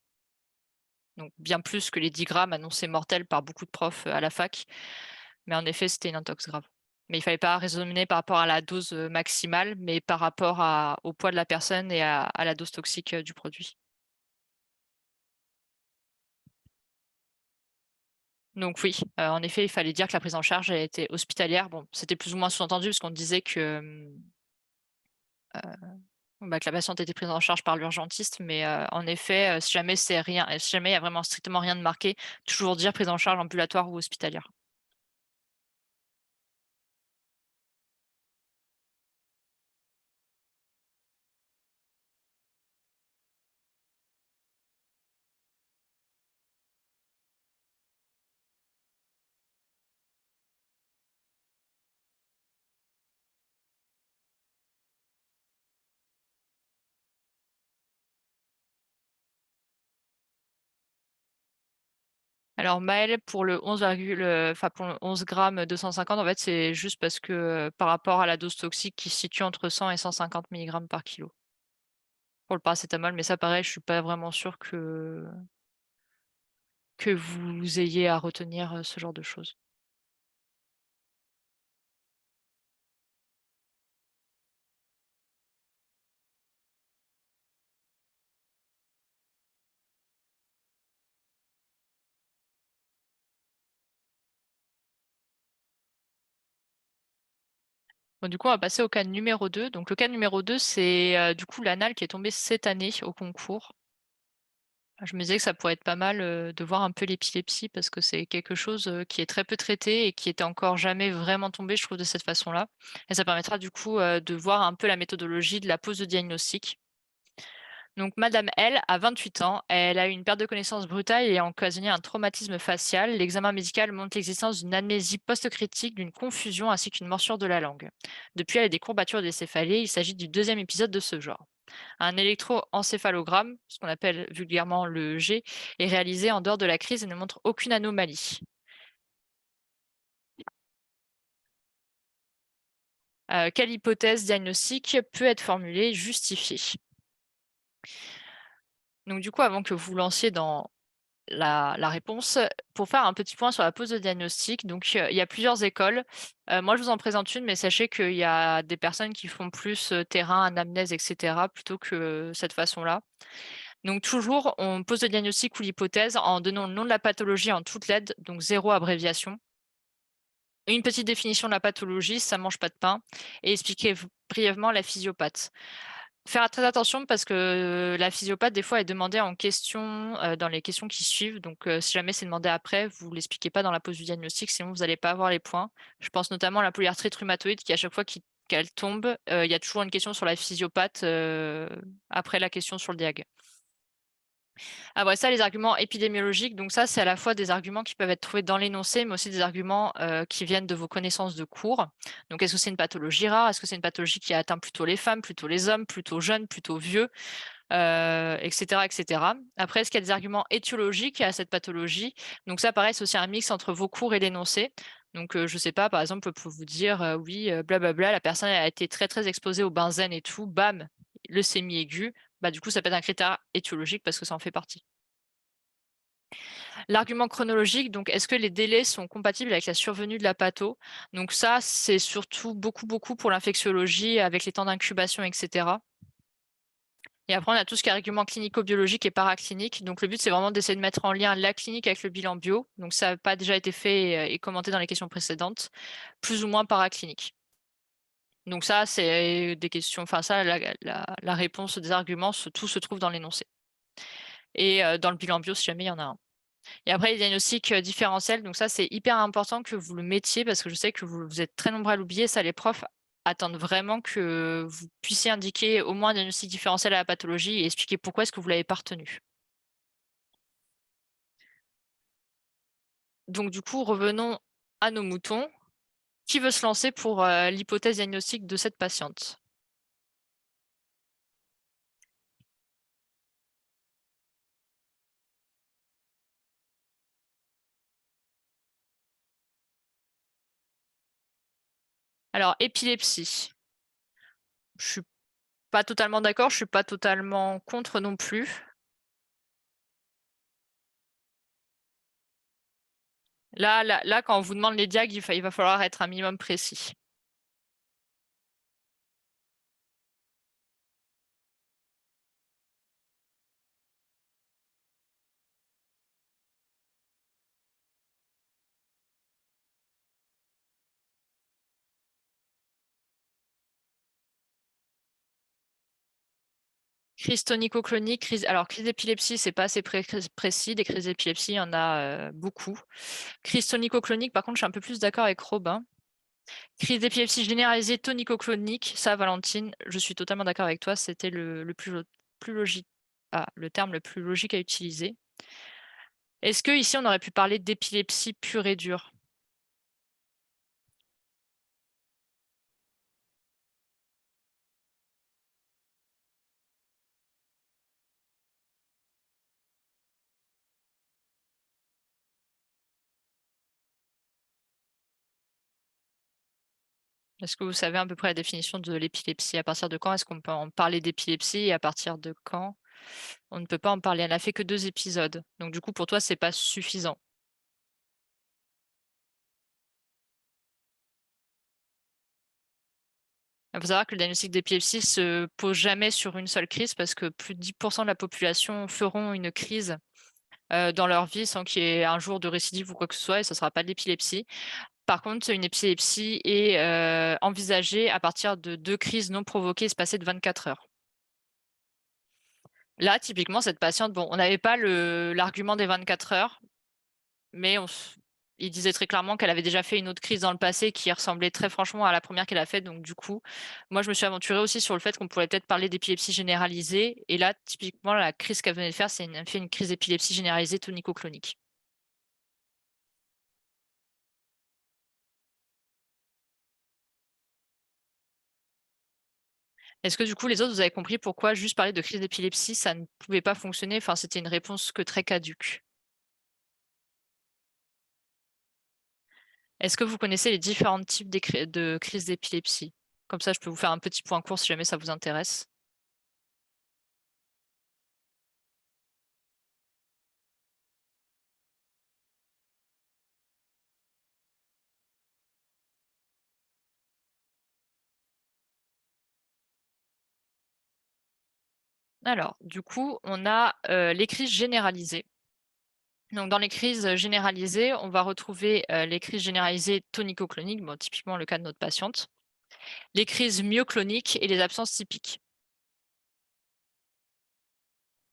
Donc bien plus que les 10 grammes annoncés mortels par beaucoup de profs à la fac. Mais en effet, c'était une intox grave. Mais il fallait pas raisonner par rapport à la dose maximale, mais par rapport au poids de la personne et à la dose toxique du produit. Donc oui, en effet, il fallait dire que la prise en charge elle était hospitalière. Bon, c'était plus ou moins sous-entendu parce qu'on disait bah, que la patiente était prise en charge par l'urgentiste, mais en effet, si jamais c'est rien, si jamais il y a vraiment strictement rien de marqué, toujours dire prise en charge ambulatoire ou hospitalière. Alors Maël, pour le 11, enfin pour le 11 grammes 250, en fait, c'est juste parce que par rapport à la dose toxique qui se situe entre 100 et 150 milligrammes par kilo pour le paracétamol. Mais ça, pareil, je suis pas vraiment sûre que vous ayez à retenir ce genre de choses. Bon, du coup, on va passer au cas numéro 2. Donc le cas numéro 2, c'est, du coup l'anal qui est tombé cette année au concours. Je me disais que ça pourrait être pas mal, de voir un peu l'épilepsie parce que c'est quelque chose, qui est très peu traité et qui était encore jamais vraiment tombé, je trouve, de cette façon-là. Et ça permettra du coup, de voir un peu la méthodologie de la pose de diagnostic. Donc madame L a 28 ans, elle a eu une perte de connaissance brutale et a occasionné un traumatisme facial. L'examen médical montre l'existence d'une amnésie post-critique, d'une confusion ainsi qu'une morsure de la langue. Depuis, elle a des courbatures des céphalées. Il s'agit du deuxième épisode de ce genre. Un électroencéphalogramme, ce qu'on appelle vulgairement le G, est réalisé en dehors de la crise et ne montre aucune anomalie. Quelle hypothèse diagnostique peut être formulée, justifiée? Donc du coup, avant que vous lanciez dans la réponse, pour faire un petit point sur la pose de diagnostic, donc il y a plusieurs écoles. Moi, je vous en présente une, mais sachez qu'il y a des personnes qui font plus, terrain, anamnèse et cetera, plutôt que cette façon-là. Donc toujours, on pose le diagnostic ou l'hypothèse en donnant le nom de la pathologie en toutes lettres, donc 0 abréviation. Une petite définition de la pathologie, ça mange pas de pain, et expliquer brièvement la physiopathe. Faire très attention parce que la physiopathe, des fois, est demandée en question, dans les questions qui suivent. Donc, si jamais c'est demandé après, vous l'expliquez pas dans la pose du diagnostic, sinon vous n'allez pas avoir les points. Je pense notamment à la polyarthrite rhumatoïde qui, à chaque fois qu'elle tombe, il y a toujours une question sur la physiopathe, après la question sur le diag. Après ça, les arguments épidémiologiques, donc ça, c'est à la fois des arguments qui peuvent être trouvés dans l'énoncé, mais aussi des arguments, qui viennent de vos connaissances de cours. Donc est-ce que c'est une pathologie rare? Est-ce que c'est une pathologie qui atteint plutôt les femmes, plutôt les hommes, plutôt jeunes, plutôt vieux? Et cetera, et cetera. Après, est-ce qu'il y a des arguments étiologiques à cette pathologie? Donc ça, pareil, c'est aussi un mix entre vos cours et l'énoncé. Donc, je sais pas, par exemple, on peut vous dire, oui, blablabla, la personne a été très, très exposée au benzène et tout, bam, leucémie aiguë. Bah, du coup, ça peut être un critère étiologique parce que ça en fait partie. L'argument chronologique, donc est-ce que les délais sont compatibles avec la survenue de la patho? Donc ça, c'est surtout beaucoup, beaucoup pour l'infectiologie avec les temps d'incubation, et cetera. Et après, on a tout ce qui est argument clinico-biologique et paraclinique. Donc, le but, c'est vraiment d'essayer de mettre en lien la clinique avec le bilan bio. Donc, ça n'a pas déjà été fait et commenté dans les questions précédentes, plus ou moins paraclinique. Donc, ça, c'est des questions, enfin, ça, la réponse des arguments, tout se trouve dans l'énoncé. Et dans le bilan bio, si jamais il y en a un. Et après, les diagnostics différentiels, donc ça, c'est hyper important que vous le mettiez parce que je sais que vous êtes très nombreux à l'oublier. Ça, les profs attendent vraiment que vous puissiez indiquer au moins un diagnostic différentiel à la pathologie et expliquer pourquoi est-ce que vous l'avez pas retenu. Donc du coup, revenons à nos moutons. Qui veut se lancer pour, l'hypothèse diagnostique de cette patiente? Alors épilepsie, je suis pas totalement d'accord, je suis pas totalement contre non plus. Là, quand on vous demande les diags, il va falloir être un minimum précis. Crise tonico-clonique, crise d'épilepsie, c'est pas assez précis. Des crises d'épilepsie, il y en a, beaucoup. Crise tonico-clonique, par contre, je suis un peu plus d'accord avec Robin. Crise d'épilepsie généralisée tonico-clonique, ça, Valentine, je suis totalement d'accord avec toi, c'était le plus logique, le terme le plus logique à utiliser. Est-ce que ici on aurait pu parler d'épilepsie pure et dure? Est-ce que vous savez à peu près la définition de l'épilepsie? À partir de quand est-ce qu'on peut en parler d'épilepsie et à partir de quand on ne peut pas en parler? Elle n'a fait que 2 épisodes, donc du coup pour toi c'est pas suffisant. Il faut savoir que le diagnostic d'épilepsie se pose jamais sur une seule crise parce que plus de 10 de la population feront une crise, dans leur vie sans qu'il y ait un jour de récidive ou quoi que ce soit et ce sera pas de l'épilepsie. Par contre, une épilepsie est envisagée à partir de 2 crises non provoquées espacées de 24 heures. Là, typiquement, cette patiente, bon, on n'avait pas l'argument des 24 heures, mais il disait très clairement qu'elle avait déjà fait une autre crise dans le passé qui ressemblait très franchement à la première qu'elle a faite. Donc du coup, moi, je me suis aventurée aussi sur le fait qu'on pourrait peut-être parler d'épilepsie généralisée. Et là, typiquement, la crise qu'elle venait de faire, elle fait une crise d'épilepsie généralisée tonico-clonique. Est-ce que du coup, les autres, vous avez compris pourquoi juste parler de crise d'épilepsie, ça ne pouvait pas fonctionner? Enfin, c'était une réponse que très caduque. Est-ce que vous connaissez les différents types de crises d'épilepsie? Comme ça, je peux vous faire un petit point court si jamais ça vous intéresse. Alors, du coup, on a les crises généralisées. Donc, dans les crises généralisées, on va retrouver les crises généralisées tonico-cloniques, bon, typiquement le cas de notre patiente, les crises myocloniques et les absences typiques.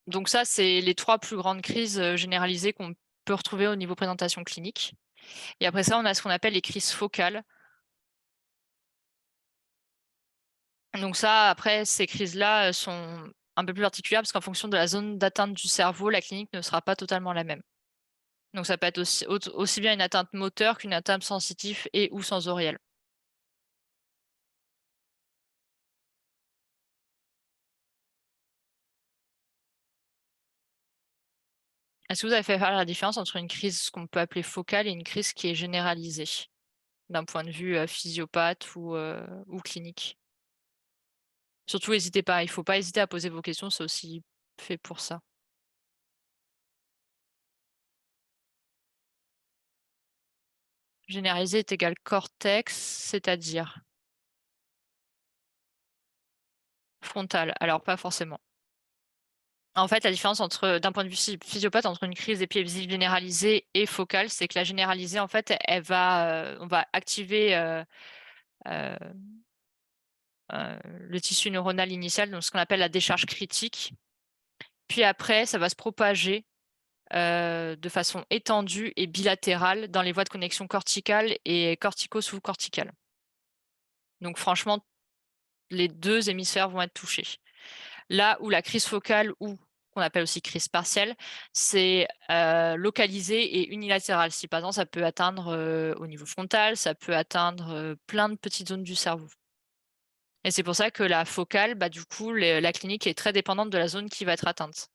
Donc ça, c'est les 3 plus grandes crises généralisées qu'on peut retrouver au niveau présentation clinique. Et après ça, on a ce qu'on appelle les crises focales. Donc ça, après, ces crises-là sont un peu plus particulières parce qu'en fonction de la zone d'atteinte du cerveau, la clinique ne sera pas totalement la même. Donc ça peut être aussi bien une atteinte moteur qu'une atteinte sensitive et ou sensorielle. Est-ce que vous avez fait faire la différence entre une crise qu'on peut appeler focale et une crise qui est généralisée, d'un point de vue physiopathe ou clinique? Surtout, n'hésitez pas, il ne faut pas hésiter à poser vos questions, c'est aussi fait pour ça. Généralisé est égal cortex, c'est-à-dire frontal. Alors pas forcément. En fait, la différence d'un point de vue physiopathe, entre une crise d'épilepsie généralisée et focale, c'est que la généralisée, en fait, on va activer euh, le tissu neuronal initial, donc ce qu'on appelle la décharge critique. Puis après, ça va se propager de façon étendue et bilatérale dans les voies de connexion corticale et cortico-sous-corticale. Donc franchement, les 2 hémisphères vont être touchés. Là où la crise focale, ou qu'on appelle aussi crise partielle, c'est localisé et unilatéral. Si par exemple, ça peut atteindre au niveau frontal, ça peut atteindre plein de petites zones du cerveau. Et c'est pour ça que la focale, bah, du coup, la clinique est très dépendante de la zone qui va être atteinte.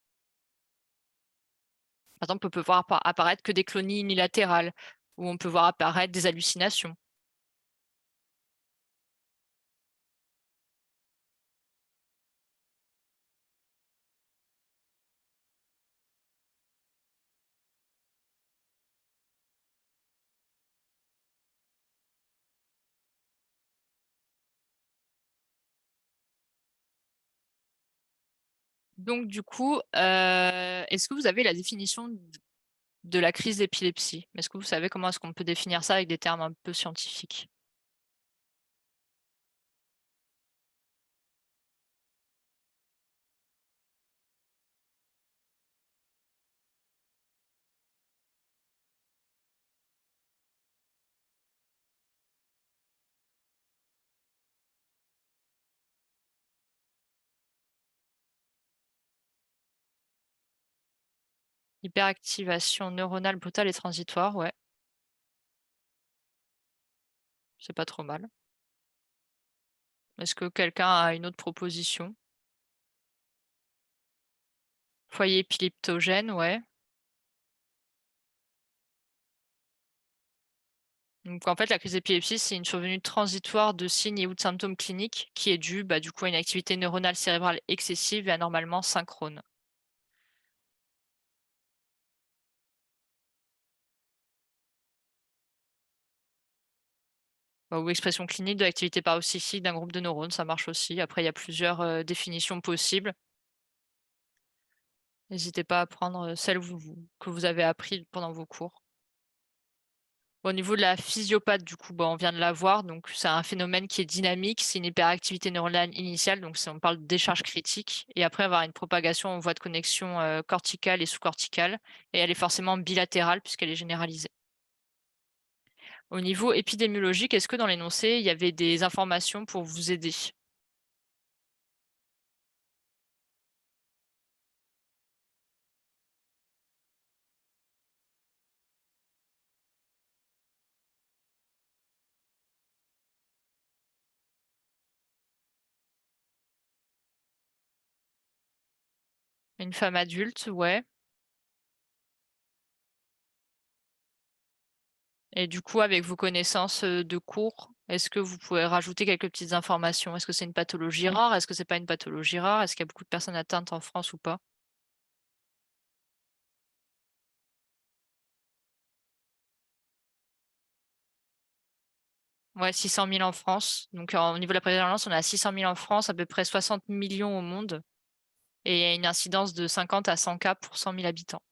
Par exemple, on peut voir apparaître que des clonies unilatérales, ou on peut voir apparaître des hallucinations. Donc, du coup, est-ce que vous avez la définition de la crise d'épilepsie? Est-ce que vous savez comment est-ce qu'on peut définir ça avec des termes un peu scientifiques? Hyperactivation neuronale brutale et transitoire, ouais, c'est pas trop mal. Est-ce que quelqu'un a une autre proposition? Foyer épileptogène, ouais. Donc en fait, la crise d'épilepsie, c'est une survenue transitoire de signes et ou de symptômes cliniques qui est due, bah, du coup, à une activité neuronale cérébrale excessive et anormalement synchrone. Bah, ou expression clinique de l'activité paroxystique d'un groupe de neurones, ça marche aussi. Après, il y a plusieurs définitions possibles. N'hésitez pas à prendre celle que vous avez appris pendant vos cours. Au niveau de la physiopathe, du coup, bah, on vient de la voir, donc c'est un phénomène qui est dynamique, c'est une hyperactivité neuronale initiale, donc on parle de décharge critique, et après avoir une propagation en voie de connexion corticale et sous-corticale, et elle est forcément bilatérale puisqu'elle est généralisée. Au niveau épidémiologique, est-ce que dans l'énoncé, il y avait des informations pour vous aider? Une femme adulte, ouais. Et du coup, avec vos connaissances, de cours, est-ce que vous pouvez rajouter quelques petites informations? Est-ce que c'est une pathologie rare? Est-ce que c'est pas une pathologie rare? Est-ce qu'il y a beaucoup de personnes atteintes en France ou pas? Ouais, 600 000 en France. Donc, au niveau de la prévalence, on est à 600 000 en France, à peu près 60 millions au monde, et il y a une incidence de 50 à 100 cas pour 100 000 habitants.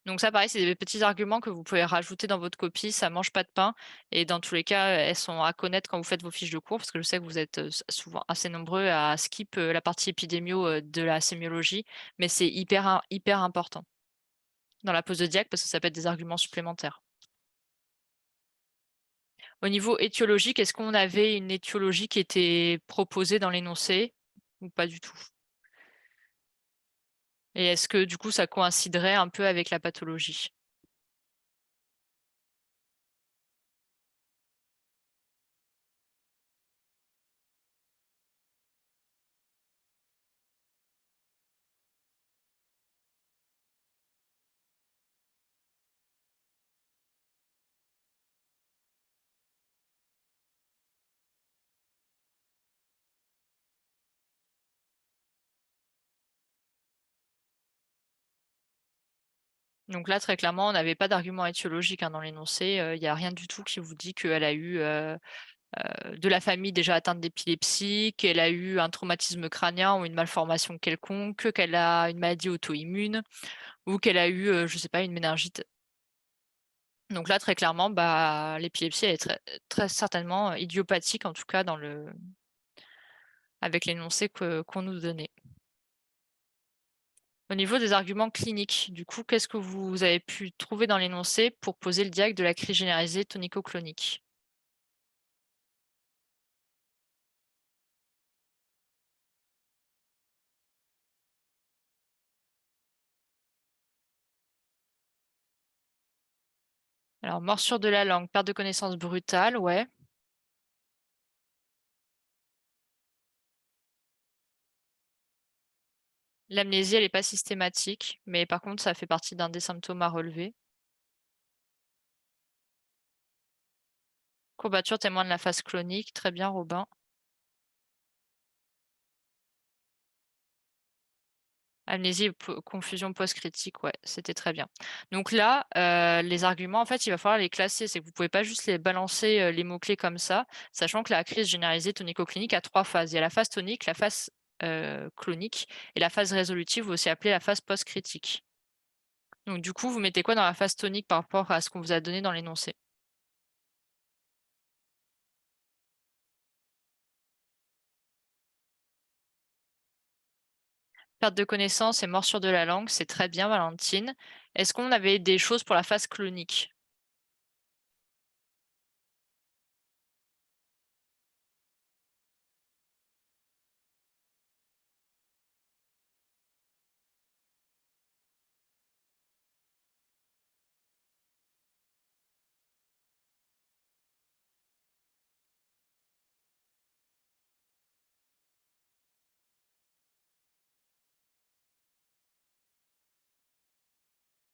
Donc ça, pareil, c'est des petits arguments que vous pouvez rajouter dans votre copie. Ça mange pas de pain, et dans tous les cas, elles sont à connaître quand vous faites vos fiches de cours, parce que je sais que vous êtes souvent assez nombreux à skip la partie épidémio de la sémiologie, mais c'est hyper important dans la pose de diag parce que ça peut être des arguments supplémentaires. Au niveau étiologique, est-ce qu'on avait une étiologie qui était proposée dans l'énoncé ou pas du tout? Et est-ce que du coup ça coïnciderait un peu avec la pathologie? Donc là, très clairement, on n'avait pas d'argument étiologique, hein, dans l'énoncé, il y a rien du tout qui vous dit qu'elle a eu, de la famille déjà atteinte d'épilepsie, qu'elle a eu un traumatisme crânien ou une malformation quelconque, qu'elle a une maladie auto-immune ou qu'elle a eu, je sais pas, une méningite. Donc là, très clairement, bah, l'épilepsie, elle est très certainement idiopathique, en tout cas avec l'énoncé qu'on nous donnait. Au niveau des arguments cliniques, du coup, qu'est-ce que vous avez pu trouver dans l'énoncé pour poser le diagnostic de la crise généralisée tonico-clonique? Alors, morsure de la langue, perte de connaissance brutale, ouais. L'amnésie, elle est pas systématique, mais par contre, ça fait partie d'un des symptômes à relever. Courbature témoigne de la phase clonique, très bien, Robin. Amnésie et confusion post-critique, ouais, c'était très bien. Donc là, les arguments, en fait, il va falloir les classer. C'est que vous pouvez pas juste les balancer, les mots-clés comme ça, sachant que la crise généralisée tonico-clinique a 3 phases. Il y a la phase tonique, la phase, clonique et la phase résolutive, aussi appelée la phase post-critique. Donc du coup, vous mettez quoi dans la phase tonique par rapport à ce qu'on vous a donné dans l'énoncé? Perte de connaissance et morsure de la langue, c'est très bien, Valentine. Est-ce qu'on avait des choses pour la phase clonique?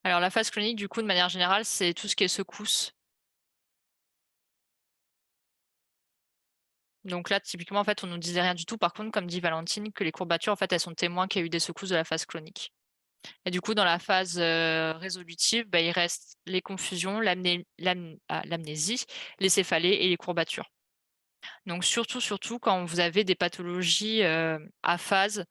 Alors la phase clonique, du coup, de manière générale, c'est tout ce qui est secousse. Donc là, typiquement, en fait, on nous disait rien du tout. Par contre, comme dit Valentine, que les courbatures, en fait, elles sont témoins qu'il y a eu des secousses de la phase clonique. Et du coup, dans la phase résolutive, bah, il reste les confusions, l'amnésie, les céphalées et les courbatures. Donc surtout, quand vous avez des pathologies à phase,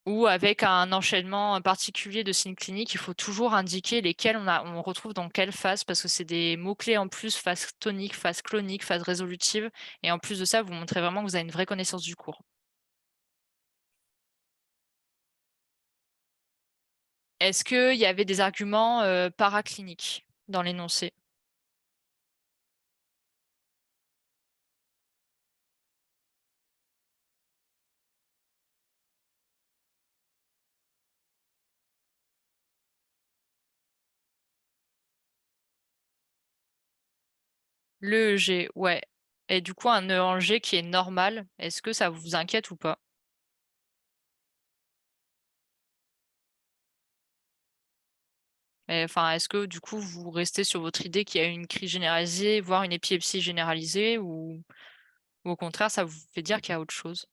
ou avec un enchaînement particulier de signes cliniques, il faut toujours indiquer lesquels on retrouve dans quelle phase, parce que c'est des mots-clés en plus, phase tonique, phase clonique, phase résolutive, et en plus de ça, vous montrez vraiment que vous avez une vraie connaissance du cours. Est-ce qu'il y avait des arguments paracliniques dans l'énoncé? L'EEG, ouais. Et du coup, un EEG qui est normal, est-ce que ça vous inquiète ou pas? Enfin, est-ce que du coup, vous restez sur votre idée qu'il y a une crise généralisée, voire une épilepsie généralisée, ou au contraire, ça vous fait dire qu'il y a autre chose?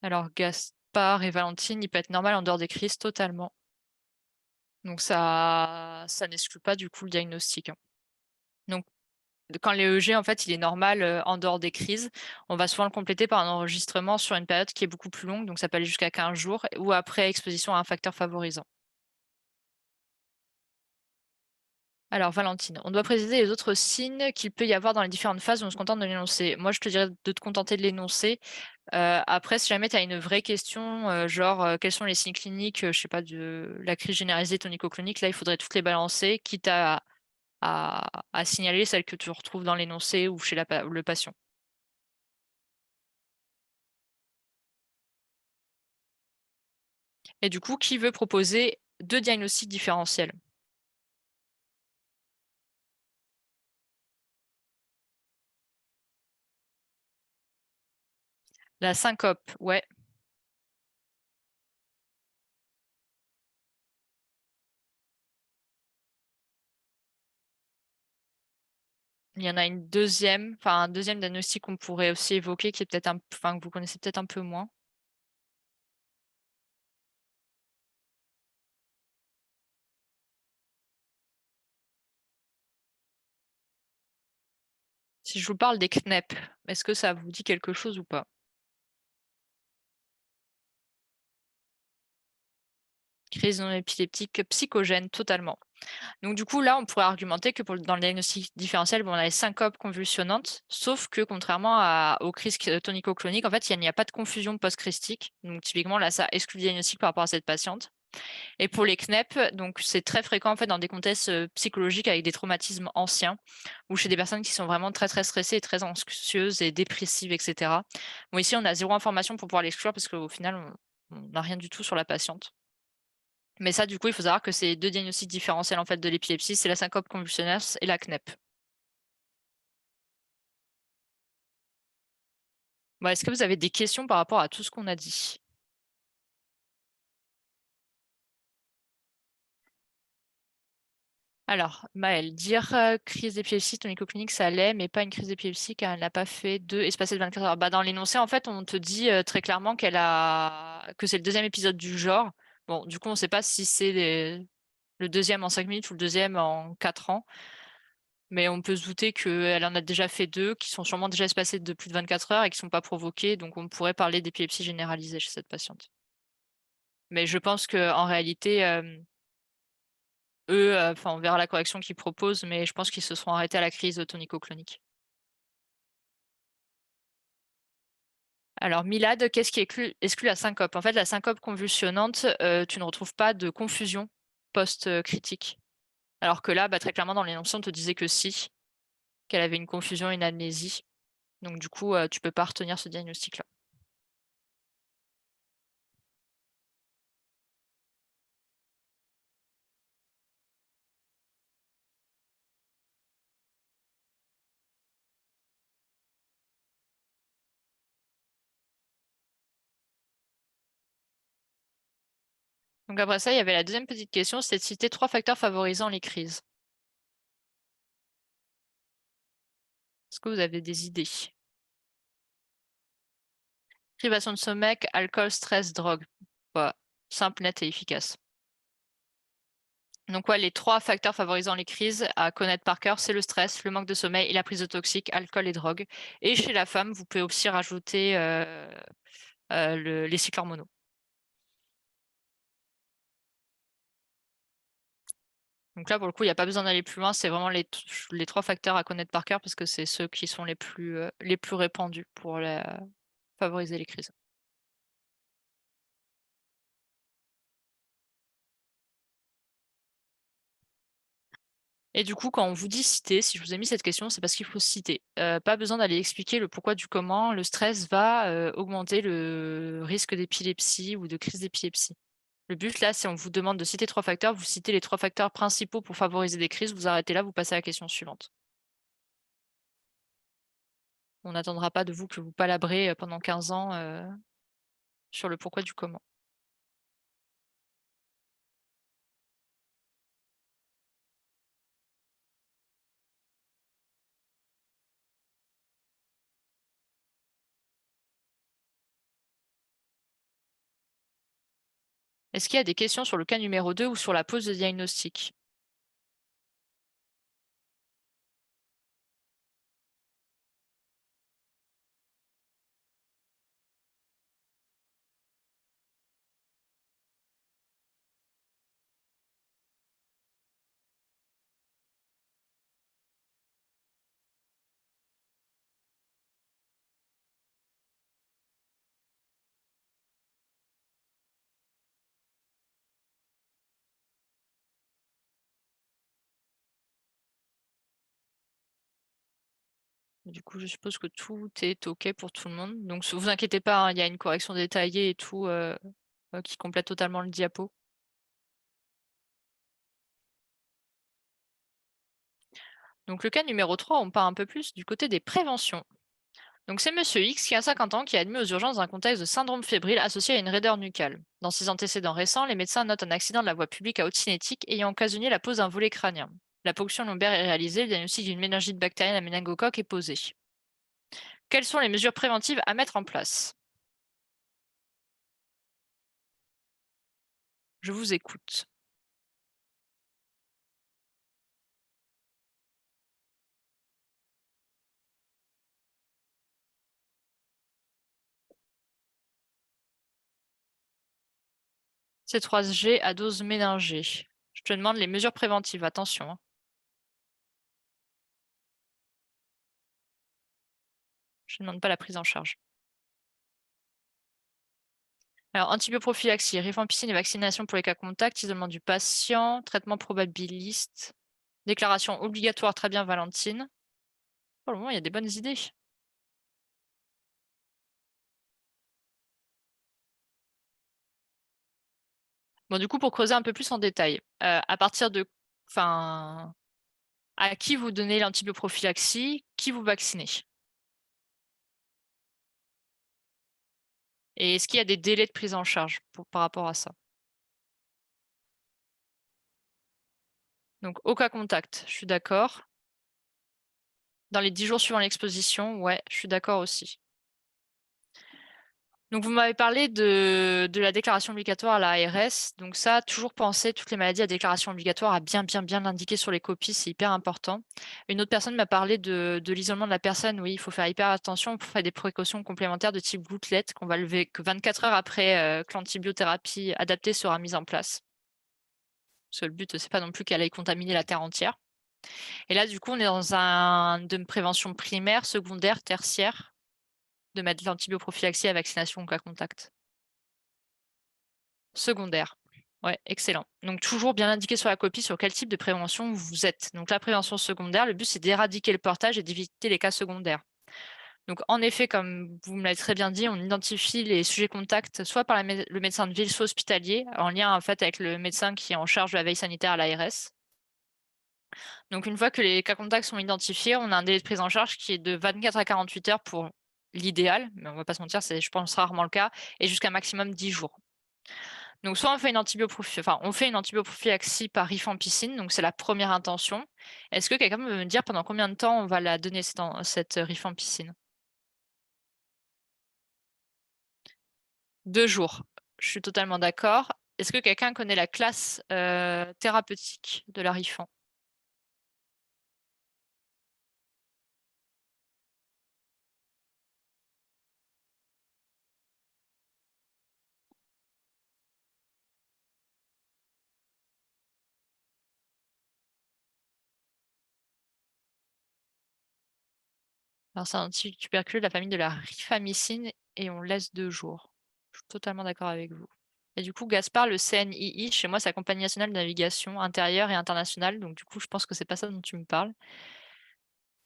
Alors Gaspard et Valentine, il peut être normal en dehors des crises totalement. Donc ça n'exclut pas du coup le diagnostic, hein. Donc quand l'EEG en fait, il est normal, en dehors des crises, on va souvent le compléter par un enregistrement sur une période qui est beaucoup plus longue, donc ça peut aller jusqu'à 15 jours ou après exposition à un facteur favorisant. Alors Valentine, on doit préciser les autres signes qu'il peut y avoir dans les différentes phases où on se contente de l'énoncer. Moi, je te dirais de te contenter de l'énoncer. Après, si jamais tu as une vraie question, genre, quels sont les signes cliniques, je sais pas, de la crise généralisée tonico-clonique, là, il faudrait toutes les balancer, quitte à signaler celles que tu retrouves dans l'énoncé ou chez le patient. Et du coup, qui veut proposer 2 diagnostics différentiels? La syncope, ouais, il y en a une deuxième, enfin un deuxième diagnostic qu'on pourrait aussi évoquer qui est peut-être que vous connaissez peut-être un peu moins. Si je vous parle des CNEP, est-ce que ça vous dit quelque chose ou pas? Crise non épileptique psychogène, totalement. Donc du coup, là, on pourrait argumenter que dans le diagnostic différentiel, bon, on a les syncopes convulsionnantes, sauf que contrairement aux crises tonico-cloniques, en fait, il n'y a pas de confusion post-christique. Donc typiquement, là, ça exclut le diagnostic par rapport à cette patiente. Et pour les CNEP, donc c'est très fréquent en fait dans des contextes psychologiques avec des traumatismes anciens, ou chez des personnes qui sont vraiment très très stressées et très anxieuses et dépressives, etc. Bon, ici, on a zéro information pour pouvoir l'exclure parce qu'au final, on n'a rien du tout sur la patiente. Mais ça, du coup, il faut savoir que c'est 2 diagnostics différentiels, en fait, de l'épilepsie, c'est la syncope convulsionnaire et la CNEP. Bah, est-ce que vous avez des questions par rapport à tout ce qu'on a dit? Alors, Maëlle, dire, crise d'épilepsie tonico-clonique, ça l'est, mais pas une crise d'épilepsie car elle n'a pas fait 2 espacés de 24 heures. Bah, dans l'énoncé, en fait, on te dit, très clairement que c'est le deuxième épisode du genre. Bon, du coup, on ne sait pas si c'est le deuxième en 5 minutes ou le deuxième en 4 ans. Mais on peut se douter qu'elle en a déjà fait 2, qui sont sûrement déjà espacés de plus de 24 heures et qui sont pas provoqués, donc on pourrait parler d'épilepsie généralisée chez cette patiente. Mais je pense qu'en réalité, eux, enfin, on verra la correction qu'ils proposent, mais je pense qu'ils se seront arrêtés à la crise tonico-clonique. Alors Milad, qu'est-ce qui exclut la syncope? En fait, la syncope convulsionnante, tu ne retrouves pas de confusion post-critique. Alors que là, bah, très clairement, dans l'énoncé, on te disait que si, qu'elle avait une confusion, une amnésie. Donc du coup, tu peux pas retenir ce diagnostic-là. Donc après ça, il y avait la deuxième petite question, c'était de citer 3 facteurs favorisant les crises. Est-ce que vous avez des idées? Privation de sommeil, alcool, stress, drogue. Voilà. Simple, net et efficace. Donc ouais, les 3 facteurs favorisant les crises à connaître par cœur, c'est le stress, le manque de sommeil et la prise de toxiques, alcool et drogue. Et chez la femme, vous pouvez aussi rajouter les cycles hormonaux. Donc là, pour le coup, il y a pas besoin d'aller plus loin, c'est vraiment les 3 facteurs à connaître par cœur parce que c'est ceux qui sont les plus répandus pour favoriser les crises. Et du coup, quand on vous dit citer, si je vous ai mis cette question, c'est parce qu'il faut citer. Pas besoin d'aller expliquer le pourquoi du comment. Le stress va, augmenter le risque d'épilepsie ou de crise d'épilepsie. Le but là, si on vous demande de citer 3 facteurs, vous citez les 3 facteurs principaux pour favoriser des crises, vous arrêtez là, vous passez à la question suivante. On n'attendra pas de vous que vous palabrez, pendant 15 ans, sur le pourquoi du comment. Est-ce qu'il y a des questions sur le cas numéro 2 ou sur la pose de diagnostic? Du coup, je suppose que tout est OK pour tout le monde. Donc vous inquiétez pas, hein, il y a une correction détaillée et tout, qui complète totalement le diapo. Donc le cas numéro 3, on part un peu plus du côté des préventions. Donc c'est monsieur X qui a 50 ans qui est admis aux urgences dans un contexte de syndrome fébrile associé à une raideur nucale. Dans ses antécédents récents, les médecins notent un accident de la voie publique à haute cinétique ayant occasionné la pose d'un volet crânien. La ponction lombaire est réalisée, le diagnostic d'une méningite bactérienne à méningocoque est posé. Quelles sont les mesures préventives à mettre en place? Je vous écoute. C3G à dose méningée. Je te demande les mesures préventives, attention, hein. Je ne demande pas la prise en charge. Alors, antibioprophylaxie, rifampicine et vaccination pour les cas contacts, isolement du patient, traitement probabiliste, déclaration obligatoire, très bien Valentine. Pour le moment, il y a des bonnes idées. Bon, du coup, pour creuser un peu plus en détail, à partir de, enfin, à qui vous donnez l'antibioprophylaxie, qui vous vaccinez? Et est-ce qu'il y a des délais de prise en charge par rapport à ça? Donc, au cas contact, je suis d'accord. Dans les 10 jours suivant l'exposition, ouais, je suis d'accord aussi. Donc vous m'avez parlé de la déclaration obligatoire à la ARS. Donc ça, toujours penser toutes les maladies à déclaration obligatoire, à bien l'indiquer sur les copies, c'est hyper important. Une autre personne m'a parlé de l'isolement de la personne. Oui, il faut faire hyper attention pour faire des précautions complémentaires de type gouttelette qu'on va lever que 24 heures après que l'antibiothérapie adaptée sera mise en place. Parce que le but, c'est pas non plus qu'elle aille contaminer la terre entière. Et là, du coup, on est dans une prévention primaire, secondaire, tertiaire, de mettre l'antibioprophylaxie à vaccination au cas contact. Secondaire. Ouais, excellent. Donc toujours bien indiquer sur la copie sur quel type de prévention vous êtes. Donc la prévention secondaire, le but c'est d'éradiquer le portage et d'éviter les cas secondaires. Donc en effet, comme vous me l'avez très bien dit, on identifie les sujets contacts soit par le médecin de ville, soit hospitalier, en lien en fait avec le médecin qui est en charge de la veille sanitaire à l'ARS. Donc une fois que les cas contacts sont identifiés, on a un délai de prise en charge qui est de 24 à 48 heures pour l'idéal, mais on va pas se mentir, c'est je pense rarement le cas, et jusqu'à maximum 10 jours. Donc soit on fait une antibioprophylaxie par rifampicine, donc c'est la première intention. Est-ce que quelqu'un peut me dire pendant combien de temps on va la donner cette rifampicine? 2 jours. Je suis totalement d'accord. Est-ce que quelqu'un connaît la classe, thérapeutique de la Rifan? Alors c'est un antituberculeux de la famille de la rifamycine et on laisse 2 jours. Je suis totalement d'accord avec vous. Et du coup, Gaspard, le CNII, chez moi, c'est la Compagnie nationale de navigation intérieure et internationale, donc du coup, je pense que c'est pas ça dont tu me parles.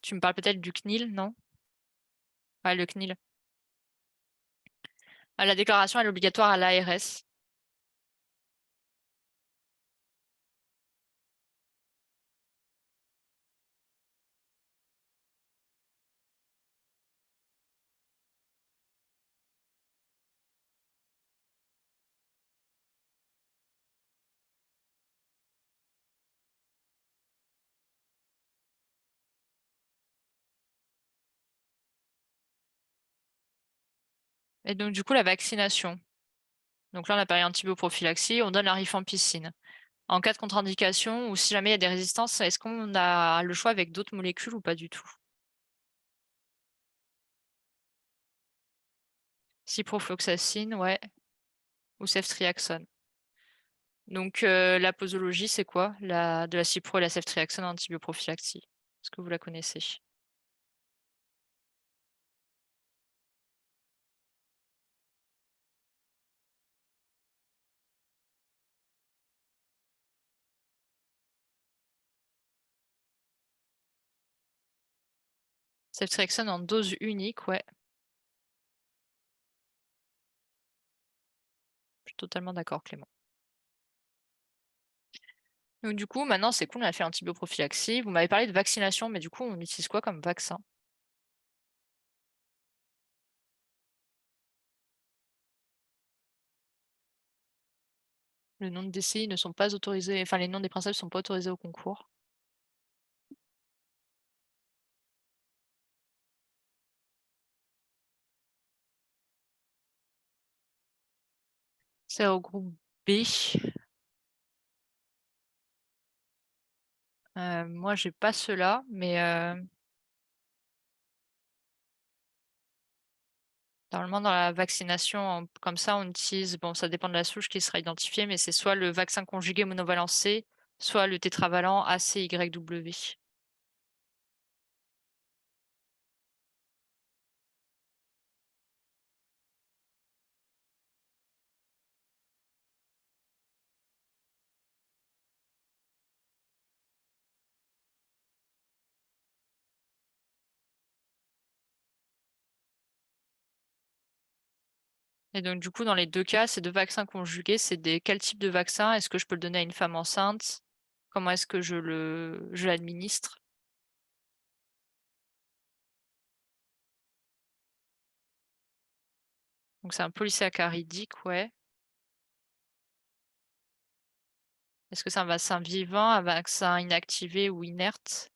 Tu me parles peut-être du CNIL, non? Ouais, le CNIL. Ah, la déclaration, elle est obligatoire à l'ARS. Et donc, du coup, la vaccination. Donc là, on a parlé antibioprophylaxie, on donne la rifampicine. En cas de contre-indication ou si jamais il y a des résistances, est-ce qu'on a le choix avec d'autres molécules ou pas du tout? Ciprofloxacine, ouais, ou ceftriaxone. Donc la posologie, c'est quoi? De la cipro et la ceftriaxone en antibioprophylaxie. Est-ce que vous la connaissez? Ceftriaxone en dose unique, ouais. Je suis totalement d'accord, Clément. Donc du coup, maintenant, c'est cool, on a fait antibioprophylaxie. Vous m'avez parlé de vaccination, mais du coup, on utilise quoi comme vaccin? Le nom de DCI ne sont pas autorisés, enfin les noms des principes ne sont pas autorisés au concours. C'est au groupe B. Moi, j'ai pas ceux-là, mais normalement, dans la vaccination, comme ça, on utilise, bon, ça dépend de la souche qui sera identifiée, mais c'est soit le vaccin conjugué monovalent C, soit le tétravalent ACYW. Et donc, du coup, dans les deux cas, ces deux vaccins conjugués, c'est quel type de vaccin? Est-ce que je peux le donner à une femme enceinte? Comment est-ce que je l'administre? Donc, c'est un polysaccharidique, ouais. Est-ce que c'est un vaccin vivant, un vaccin inactivé ou inerte?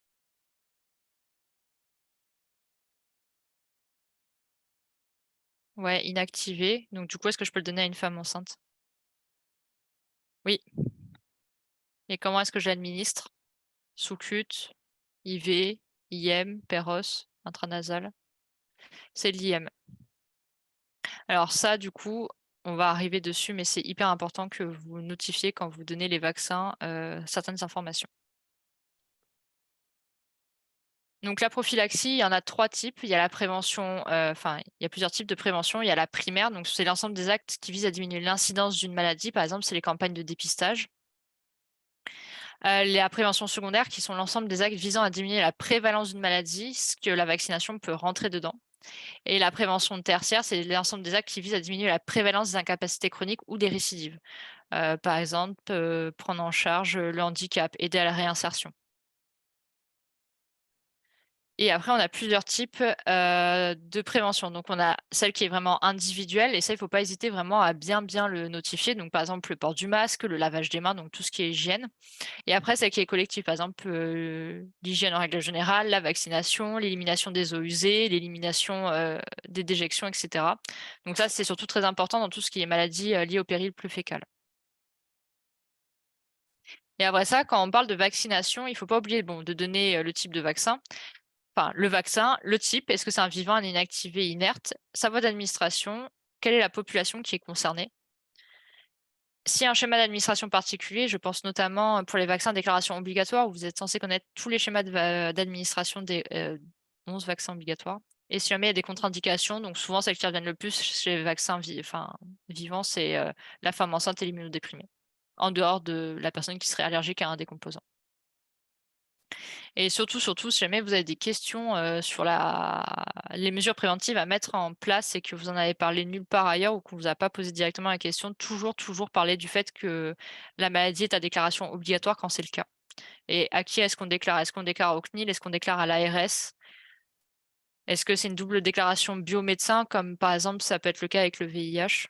Ouais, inactivé. Donc, du coup, est-ce que je peux le donner à une femme enceinte? Oui. Et comment est-ce que je l'administre? Sous-cute, IV, IM, Péros, intranasal. C'est l'IM. Alors ça, du coup, on va arriver dessus, mais c'est hyper important que vous notifiez quand vous donnez les vaccins certaines informations. Donc la prophylaxie, il y en a 3 types. Il y a la prévention, enfin, il y a plusieurs types de prévention. Il y a la primaire, donc c'est l'ensemble des actes qui visent à diminuer l'incidence d'une maladie. Par exemple, c'est les campagnes de dépistage. La prévention secondaire, qui sont l'ensemble des actes visant à diminuer la prévalence d'une maladie, ce que la vaccination peut rentrer dedans. Et la prévention tertiaire, c'est l'ensemble des actes qui visent à diminuer la prévalence des incapacités chroniques ou des récidives. Par exemple, prendre en charge le handicap, aider à la réinsertion. Et après, on a plusieurs types de prévention. Donc, on a celle qui est vraiment individuelle, et ça, il ne faut pas hésiter vraiment à bien le notifier. Donc, par exemple, le port du masque, le lavage des mains, donc tout ce qui est hygiène. Et après, celle qui est collective, par exemple, l'hygiène en règle générale, la vaccination, l'élimination des eaux usées, l'élimination des déjections, etc. Donc ça, c'est surtout très important dans tout ce qui est maladie liée au péril fécal. Et après ça, quand on parle de vaccination, il ne faut pas oublier bon, de donner le type de vaccin. Enfin, le vaccin, le type, est-ce que c'est un vivant, un inactivé, inerte, sa voie d'administration, quelle est la population qui est concernée. S'il y a un schéma d'administration particulier, je pense notamment pour les vaccins déclaration obligatoire, où vous êtes censé connaître tous les schémas d'administration 11 vaccins obligatoires. Et si jamais il y a des contre-indications, donc souvent celles qui reviennent le plus chez les vaccins vivants, c'est la femme enceinte et l'immunodéprimée, en dehors de la personne qui serait allergique à un des composants. Et surtout, si jamais vous avez des questions sur les mesures préventives à mettre en place et que vous en avez parlé nulle part ailleurs ou qu'on vous a pas posé directement la question, toujours parler du fait que la maladie est à déclaration obligatoire quand c'est le cas. Et à qui est-ce qu'on déclare? Est-ce qu'on déclare au CNIL? Est-ce qu'on déclare à l'ARS? Est-ce que c'est une double déclaration biomédecin, comme par exemple ça peut être le cas avec le VIH?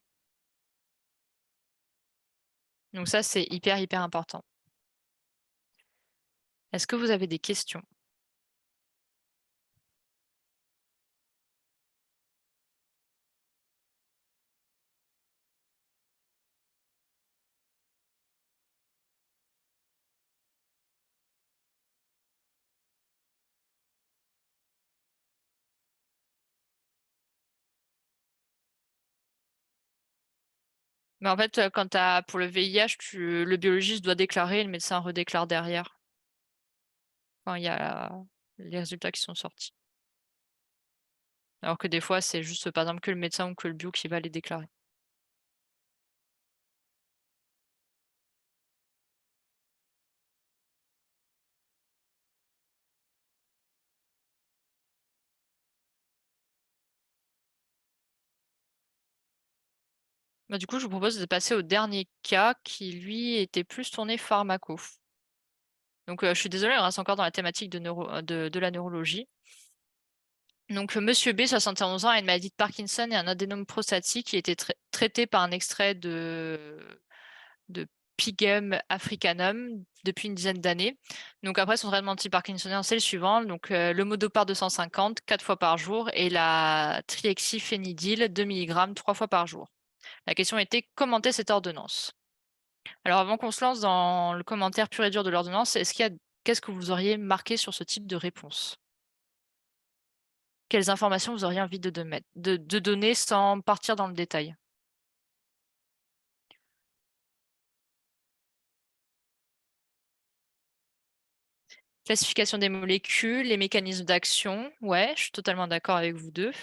Donc ça, c'est hyper important. Est-ce que vous avez des questions? Mais en fait, quand pour le VIH, le biologiste doit déclarer et le médecin redéclare derrière, quand il y a les résultats qui sont sortis. Alors que des fois, c'est juste, par exemple, que le médecin ou que le bio qui va les déclarer. Bah, du coup, je vous propose de passer au dernier cas qui, lui, était plus tourné pharmaco. Donc, je suis désolée, on reste encore dans la thématique de la neurologie. Donc, monsieur B, 71 ans, a une maladie de Parkinson et un adénome prostatique qui a été traité par un extrait de Pigum africanum depuis une dizaine d'années. Donc, après, son traitement anti-parkinsonien, c'est le suivant. Donc, le Modopar 250, 4 fois par jour, et la triexiphénidyle, 2 mg, 3 fois par jour. La question était, commenter cette ordonnance. Alors, avant qu'on se lance dans le commentaire pur et dur de l'ordonnance, qu'est-ce que vous auriez marqué sur ce type de réponse? Quelles informations vous auriez envie de donner sans partir dans le détail? Classification des molécules, les mécanismes d'action. Ouais, je suis totalement d'accord avec vous deux.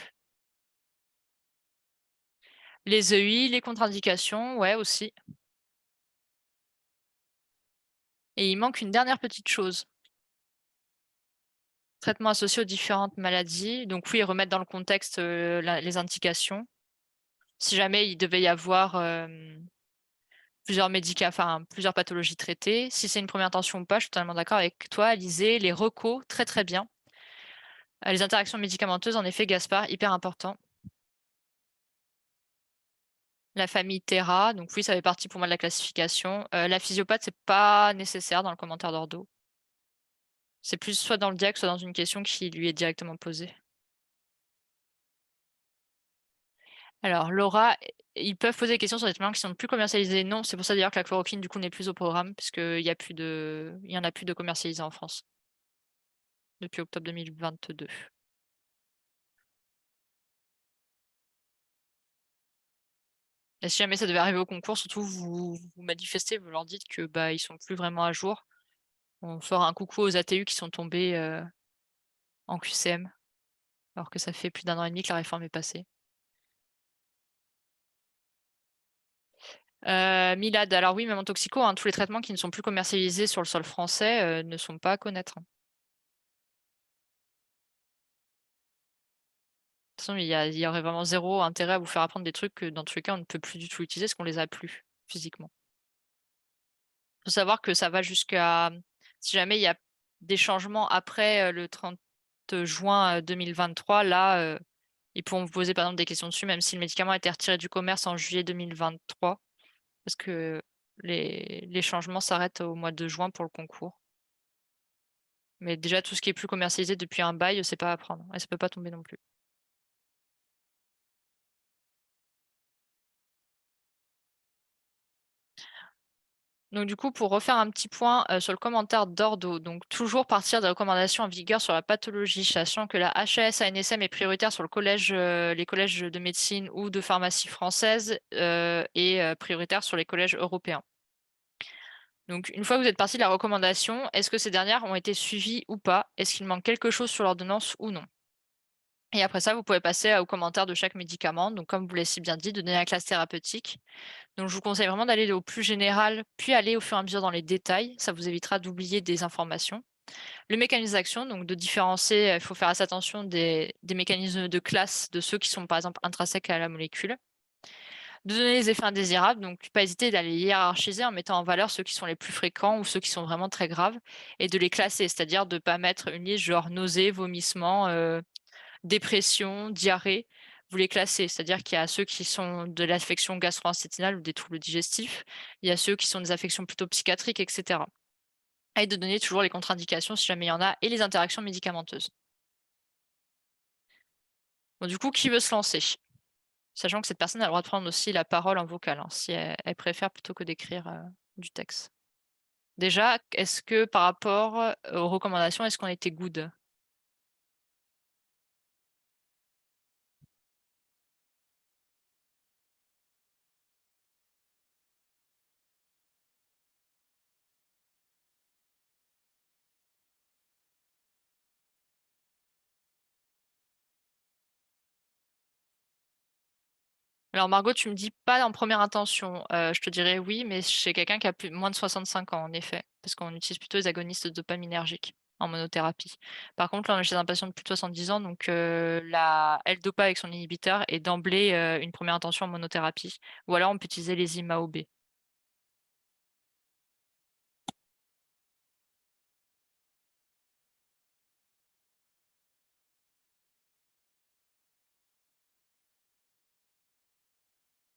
Les EI, les contre-indications, ouais, aussi. Et il manque une dernière petite chose. Traitement associé aux différentes maladies. Donc oui, remettre dans le contexte les indications. Si jamais il devait y avoir plusieurs plusieurs pathologies traitées. Si c'est une première intention ou pas, je suis totalement d'accord avec toi, Alizé. Les recos, très bien. Les interactions médicamenteuses, en effet, Gaspard, hyper important. La famille Terra, donc oui, ça fait partie pour moi de la classification. La physiopathe, c'est pas nécessaire dans le commentaire d'ordo. C'est plus soit dans le diac, soit dans une question qui lui est directement posée. Alors, Laura, ils peuvent poser des questions sur des traitements qui sont plus commercialisés. Non, c'est pour ça d'ailleurs que la chloroquine, du coup, n'est plus au programme, puisqu'il y a plus il y en a plus de commercialisés en France depuis octobre 2022. Et si jamais ça devait arriver au concours, surtout vous manifestez, vous leur dites que bah ils sont plus vraiment à jour. On fera un coucou aux ATU qui sont tombés en QCM, alors que ça fait plus d'1 an et demi que la réforme est passée. Milad, alors oui, même en toxico, hein, tous les traitements qui ne sont plus commercialisés sur le sol français ne sont pas à connaître, hein. De toute façon, il y aurait vraiment zéro intérêt à vous faire apprendre des trucs que dans tous les cas, on ne peut plus du tout utiliser parce qu'on les a plus physiquement. Faut savoir que ça va jusqu'à si jamais il y a des changements après le 30 juin 2023, là, ils pourront vous poser par exemple des questions dessus, même si le médicament a été retiré du commerce en juillet 2023, parce que les changements s'arrêtent au mois de juin pour le concours. Mais déjà, tout ce qui est plus commercialisé depuis un bail, c'est pas à prendre et ça peut pas tomber non plus. Donc du coup, pour refaire un petit point sur le commentaire d'Ordo, donc toujours partir des recommandations en vigueur sur la pathologie, sachant que la HAS-ANSM est prioritaire sur les collèges de médecine ou de pharmacie française et prioritaire sur les collèges européens. Donc une fois que vous êtes parti de la recommandation, est-ce que ces dernières ont été suivies ou pas? Est-ce qu'il manque quelque chose sur l'ordonnance ou non? Et après ça, vous pouvez passer aux commentaires de chaque médicament. Donc, comme vous l'avez si bien dit, de donner la classe thérapeutique. Donc, je vous conseille vraiment d'aller au plus général, puis aller au fur et à mesure dans les détails. Ça vous évitera d'oublier des informations. Le mécanisme d'action, donc de différencier, il faut faire assez attention des mécanismes de classe de ceux qui sont par exemple intrinsèques à la molécule. De donner les effets indésirables, donc pas hésiter d'aller hiérarchiser en mettant en valeur ceux qui sont les plus fréquents ou ceux qui sont vraiment très graves et de les classer, c'est-à-dire de ne pas mettre une liste genre nausées, vomissements, dépression, diarrhée. Vous les classez, c'est-à-dire qu'il y a ceux qui sont de l'affection gastro-intestinale ou des troubles digestifs, il y a ceux qui sont des affections plutôt psychiatriques, etc. Et de donner toujours les contre-indications si jamais il y en a et les interactions médicamenteuses. Bon, du coup, qui veut se lancer? Sachant que cette personne a le droit de prendre aussi la parole en vocal, hein, si elle préfère plutôt que d'écrire, du texte. Déjà, est-ce que par rapport, aux recommandations, est-ce qu'on était good? Alors Margot, tu me dis pas en première intention, je te dirais oui, mais chez quelqu'un qui a moins de 65 ans en effet, parce qu'on utilise plutôt les agonistes dopaminergiques en monothérapie. Par contre, là, on est chez un patient de plus de 70 ans, donc la L-Dopa avec son inhibiteur est d'emblée, une première intention en monothérapie. Ou alors on peut utiliser les IMAOB.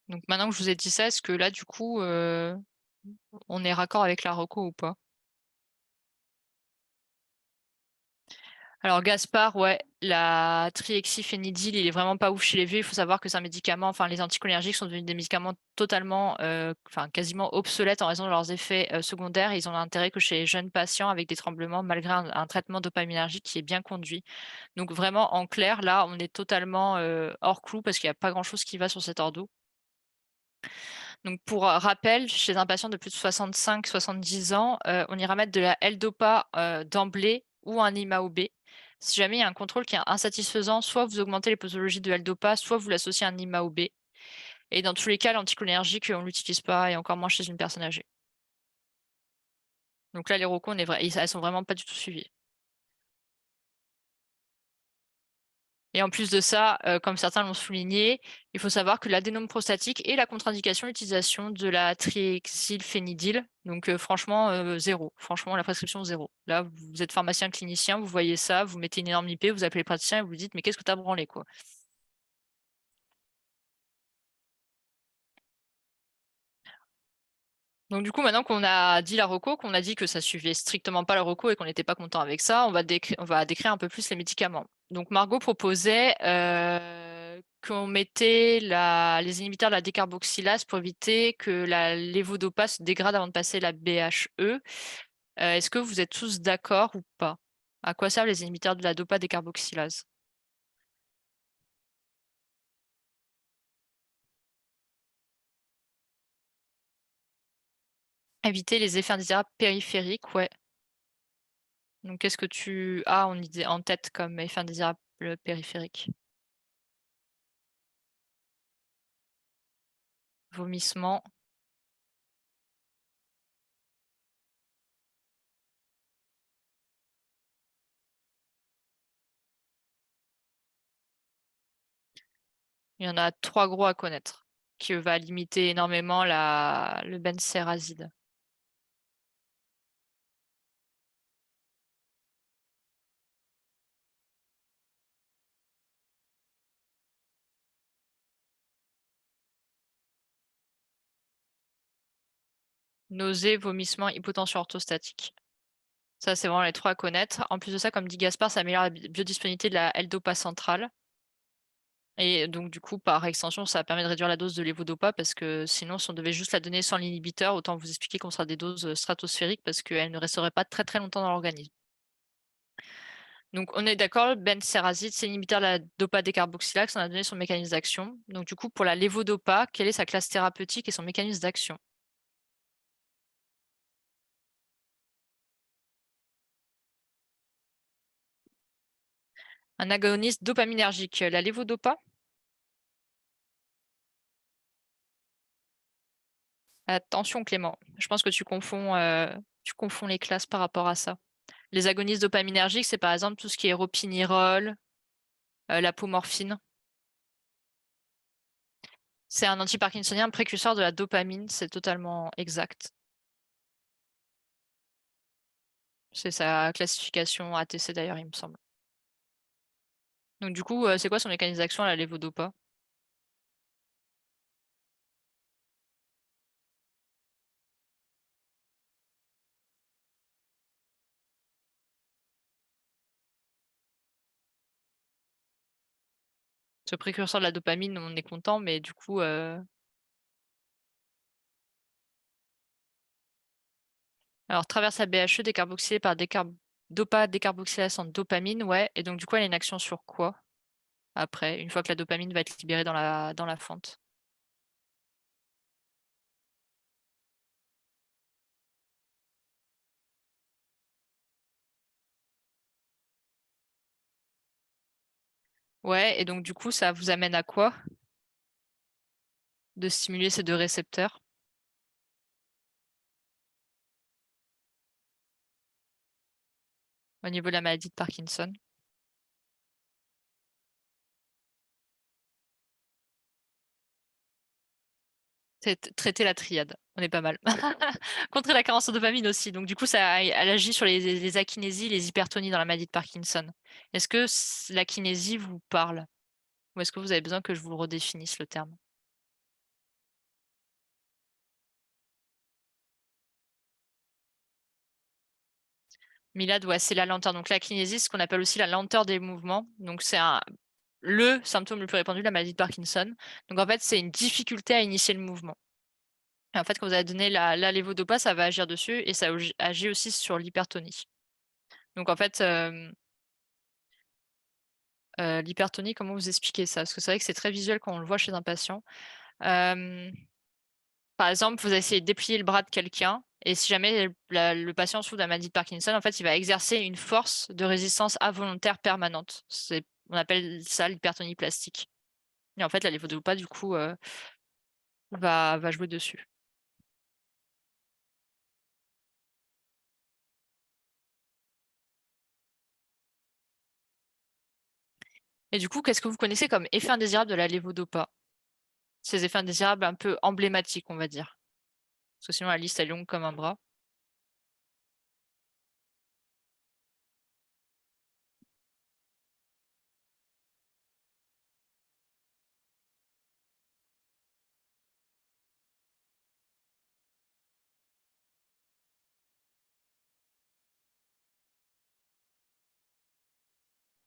Donc maintenant que je vous ai dit ça, est-ce que là, du coup, on est raccord avec la reco ou pas? Alors Gaspard, ouais, la trihexyphénidil, il est vraiment pas ouf chez les vieux. Il faut savoir que c'est un médicament, enfin les anticholinergiques sont devenus des médicaments totalement, enfin quasiment obsolètes en raison de leurs effets secondaires. Ils ont l'intérêt que chez les jeunes patients avec des tremblements, malgré un traitement dopaminergique qui est bien conduit. Donc vraiment, en clair, là, on est totalement hors clou parce qu'il n'y a pas grand-chose qui va sur cet ordo. Donc pour rappel, chez un patient de plus de 65-70 ans, on ira mettre de la L-Dopa d'emblée ou un IMAOB. Si jamais il y a un contrôle qui est insatisfaisant, soit vous augmentez les posologies de L-Dopa, soit vous l'associez à un IMAOB. Et dans tous les cas, l'anticholinergique, on ne l'utilise pas et encore moins chez une personne âgée. Donc là, les recos, elles sont vraiment pas du tout suivies. Et en plus de ça, comme certains l'ont souligné, il faut savoir que l'adénome prostatique est la contre-indication de l'utilisation de la triethylphénidyle. Donc franchement, 0. Franchement, la prescription 0. Là, vous êtes pharmacien clinicien, vous voyez ça, vous mettez une énorme IP, vous appelez le praticien et vous lui dites: «Mais qu'est-ce que tu as branlé, quoi?» Donc du coup, maintenant qu'on a dit la reco, qu'on a dit que ça suivait strictement pas la reco et qu'on n'était pas content avec ça, on va décrire un peu plus les médicaments. Donc Margot proposait qu'on mettait les inhibiteurs de la décarboxylase pour éviter que la lévodopa se dégrade avant de passer la BHE. Est-ce que vous êtes tous d'accord ou pas? À quoi servent les inhibiteurs de la dopa décarboxylase? Éviter les effets indésirables périphériques, ouais. Donc qu'est-ce que tu as en tête comme effet indésirable périphérique? Vomissement. Il y en a 3 gros à connaître, qui va limiter énormément le bensérazide. Nausées, vomissements, hypotension orthostatique. Ça, c'est vraiment les 3 à connaître. En plus de ça, comme dit Gaspard, ça améliore la biodisponibilité de la L-Dopa centrale et donc du coup, par extension, ça permet de réduire la dose de l'évodopa parce que sinon, si on devait juste la donner sans l'inhibiteur, autant vous expliquer qu'on sera des doses, stratosphériques parce qu'elle ne resterait pas très, très longtemps dans l'organisme. Donc on est d'accord, bensérazide, c'est l'inhibiteur de la dopa décarboxylase, on a donné son mécanisme d'action. Donc du coup, pour la lévodopa, quelle est sa classe thérapeutique et son mécanisme d'action? Un agoniste dopaminergique, la lévodopa? Attention Clément, je pense que tu confonds les classes par rapport à ça. Les agonistes dopaminergiques, c'est par exemple tout ce qui est ropinirole, l'apomorphine. C'est un antiparkinsonien précurseur de la dopamine, c'est totalement exact. C'est sa classification ATC d'ailleurs, il me semble. Donc du coup, c'est quoi son mécanisme d'action à la lévodopa? Ce précurseur de la dopamine, on est content, mais du coup, alors traverse la BHE décarboxylée par dopa décarboxylase en dopamine, ouais. Et donc du coup, elle a une action sur quoi après, une fois que la dopamine va être libérée dans la fente? Ouais, et donc du coup, ça vous amène à quoi de stimuler ces deux récepteurs au niveau de la maladie de Parkinson? C'est traiter la triade, on est pas mal. Contrer la carence en dopamine aussi, donc du coup, elle agit sur les akinésies, les hypertonies dans la maladie de Parkinson. Est-ce que l'akinésie vous parle? Ou est-ce que vous avez besoin que je vous redéfinisse le terme? Milad, ouais, c'est la lenteur. Donc la kinésie, ce qu'on appelle aussi la lenteur des mouvements. Donc c'est le symptôme le plus répandu de la maladie de Parkinson. Donc en fait, c'est une difficulté à initier le mouvement. Et en fait, quand vous avez donné la lévodopa, ça va agir dessus et ça agit aussi sur l'hypertonie. Donc en fait, l'hypertonie, comment vous expliquer ça? Parce que c'est vrai que c'est très visuel quand on le voit chez un patient. Hem, Par exemple, vous essayez de déplier le bras de quelqu'un et si jamais le patient souffre de la maladie de Parkinson, en fait, il va exercer une force de résistance involontaire permanente. On appelle ça l'hypertonie plastique et en fait, la lévodopa, du coup, va jouer dessus. Et du coup, qu'est-ce que vous connaissez comme effet indésirable de la lévodopa? Ces effets indésirables un peu emblématiques, on va dire. Parce que sinon la liste est longue comme un bras.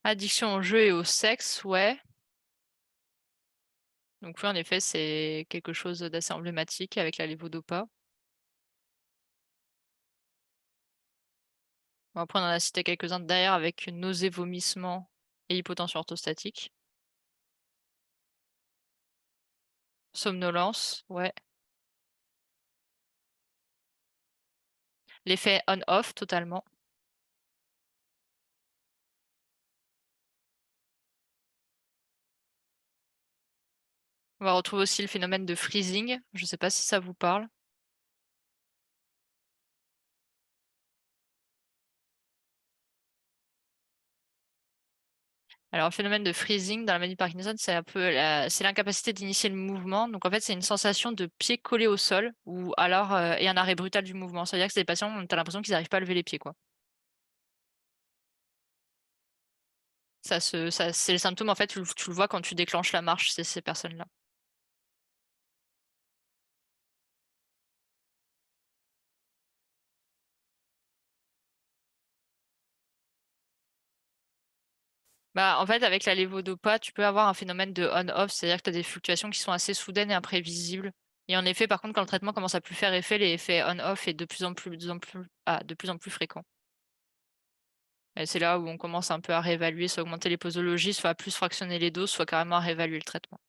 Addiction au jeu et au sexe, ouais. Donc oui, en effet, c'est quelque chose d'assez emblématique avec la lévodopa. Bon, après, on en a cité quelques-uns derrière avec nausées, vomissements et hypotension orthostatique. Somnolence, ouais. L'effet on-off, totalement. On va retrouver aussi le phénomène de freezing. Je ne sais pas si ça vous parle. Alors, le phénomène de freezing dans la maladie de Parkinson, c'est un peu c'est l'incapacité d'initier le mouvement. Donc, en fait, c'est une sensation de pied collé au sol ou alors et un arrêt brutal du mouvement. C'est-à-dire que c'est des patients, tu as l'impression qu'ils n'arrivent pas à lever les pieds, quoi. C'est le symptôme, en fait, tu le vois quand tu déclenches la marche, c'est ces personnes-là. Bah, en fait, avec la lévodopa, tu peux avoir un phénomène de on-off, c'est-à-dire que tu as des fluctuations qui sont assez soudaines et imprévisibles. Et en effet, par contre, quand le traitement commence à plus faire effet, l'effet on-off est de plus en plus fréquent. Et c'est là où on commence un peu à réévaluer, soit augmenter les posologies, soit à plus fractionner les doses, soit carrément à réévaluer le traitement.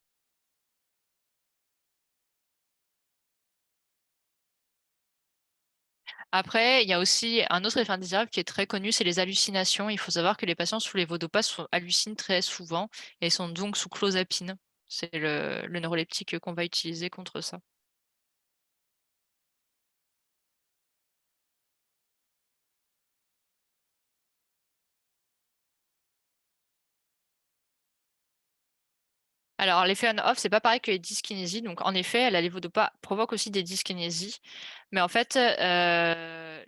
Après, il y a aussi un autre effet indésirable qui est très connu, c'est les hallucinations. Il faut savoir que les patients sous lévodopa hallucinent très souvent et sont donc sous clozapine. C'est le neuroleptique qu'on va utiliser contre ça. Alors, l'effet on-off, c'est pas pareil que les dyskinésies. Donc, en effet, la lévodopa provoque aussi des dyskinésies. Mais en fait,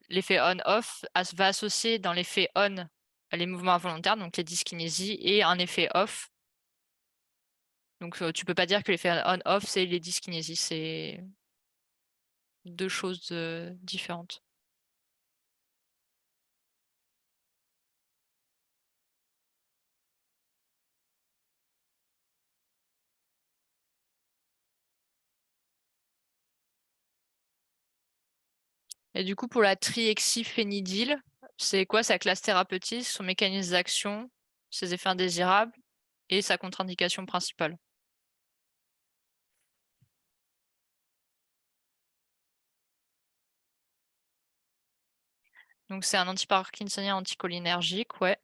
l'effet on-off va associer dans l'effet on les mouvements involontaires, donc les dyskinésies, et un effet off. Donc, tu peux pas dire que l'effet on-off, c'est les dyskinésies. C'est deux choses différentes. Et du coup, pour la trihexyphénidyle, c'est quoi sa classe thérapeutique, son mécanisme d'action, ses effets indésirables et sa contre-indication principale? Donc, c'est un antiparkinsonien anticholinergique, ouais.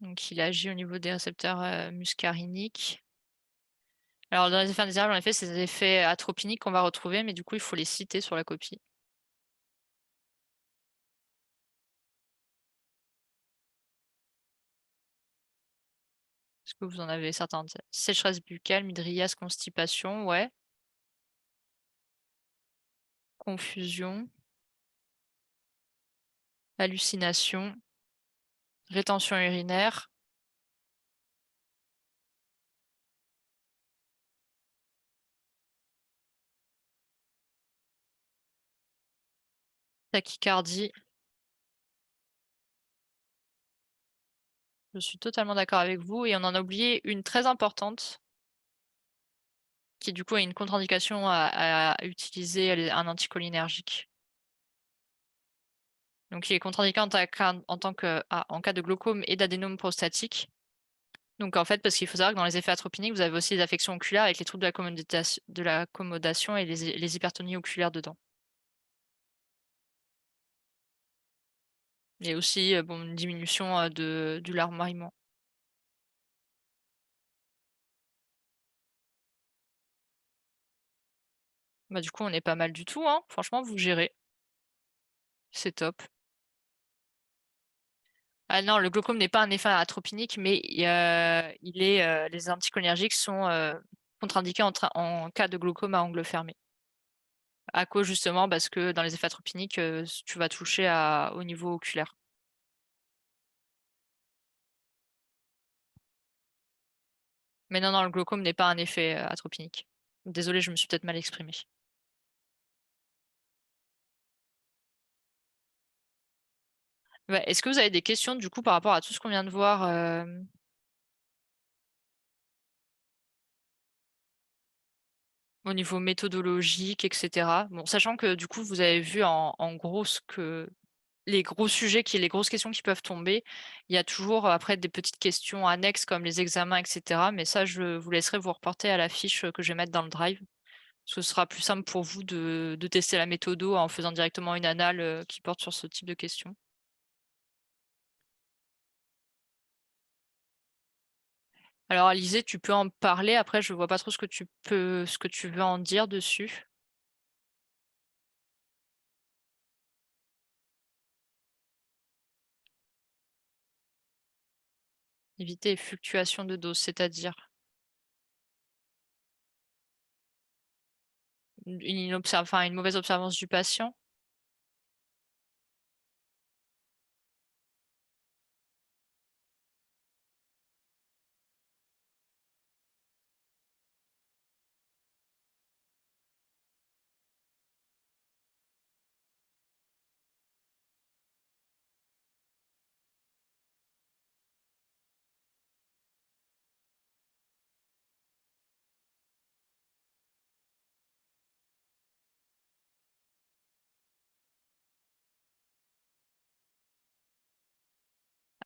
Donc, il agit au niveau des récepteurs muscariniques. Alors, dans les effets indésirables, en effet, c'est des effets atropiniques qu'on va retrouver, mais du coup, il faut les citer sur la copie. Est-ce que vous en avez certains en tête? Sécheresse buccale, mydriase, constipation, ouais. Confusion, hallucination, rétention urinaire, tachycardie. Je suis totalement d'accord avec vous et on en a oublié une très importante qui du coup est une contre-indication à utiliser un anticholinergique. Donc il est contre-indiqué en cas de glaucome et d'adénome prostatique. Donc en fait, parce qu'il faut savoir que dans les effets atropiniques, vous avez aussi les affections oculaires avec les troubles de l'accommodation et les hypertonies oculaires dedans. Et aussi, bon, une diminution, du larmoiement. Bah, du coup, on est pas mal du tout, hein. Franchement, vous gérez. C'est top. Ah non, le glaucome n'est pas un effet atropinique, mais les anticholinergiques sont, contre-indiqués en cas de glaucome à angle fermé. À cause justement parce que dans les effets atropiniques, tu vas toucher au niveau oculaire. Mais non, non, le glaucome n'est pas un effet, atropinique. Désolée, je me suis peut-être mal exprimée. Ouais, est-ce que vous avez des questions du coup par rapport à tout ce qu'on vient de voir, au niveau méthodologique et cetera? Bon, sachant que du coup, vous avez vu en gros ce que les gros sujets les grosses questions qui peuvent tomber. Il y a toujours, après des petites questions annexes comme les examens et cetera, mais ça, je vous laisserai vous reporter à la fiche, que je vais mettre dans le drive. Ce sera plus simple pour vous de tester la méthodo en faisant directement une annale, qui porte sur ce type de questions. Alors Alizé, tu peux en parler, après je vois pas trop ce que tu veux en dire dessus. Éviter les fluctuations de dose, c'est-à-dire? Une mauvaise observance du patient?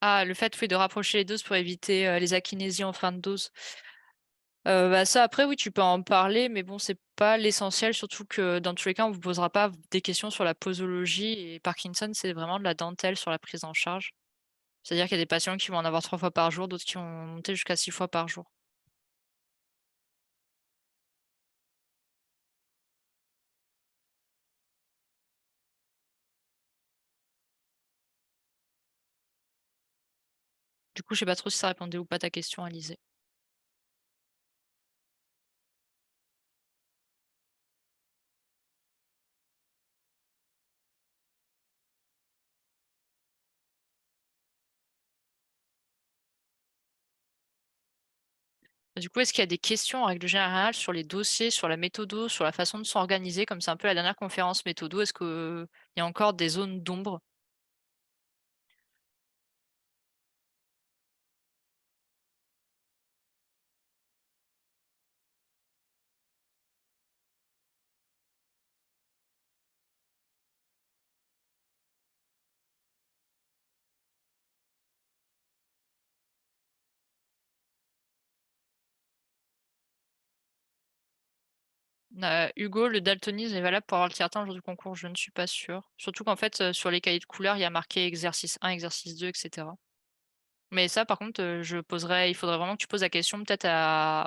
Ah, le fait, oui, de rapprocher les doses pour éviter, les akinésies en fin de dose. Bah, ça après oui, tu peux en parler, mais bon, c'est pas l'essentiel, surtout que dans tous les cas, on vous posera pas des questions sur la posologie et Parkinson, c'est vraiment de la dentelle sur la prise en charge. C'est-à-dire qu'il y a des patients qui vont en avoir 3 fois par jour, d'autres qui vont monter jusqu'à 6 fois par jour. Du coup, je sais pas trop si ça répondait ou pas à ta question, Alizé. Du coup, est-ce qu'il y a des questions en règle générale sur les dossiers, sur la méthodo, sur la façon de s'organiser? Comme c'est un peu la dernière conférence méthodo, est-ce qu'il y a encore des zones d'ombre? Hugo, le daltonisme est valable pour avoir le tiers-temps le jour du concours? Je ne suis pas sûre. Surtout qu'en fait, sur les cahiers de couleurs, il y a marqué exercice 1, exercice 2, et cetera. Mais ça, par contre, il faudrait vraiment que tu poses la question peut-être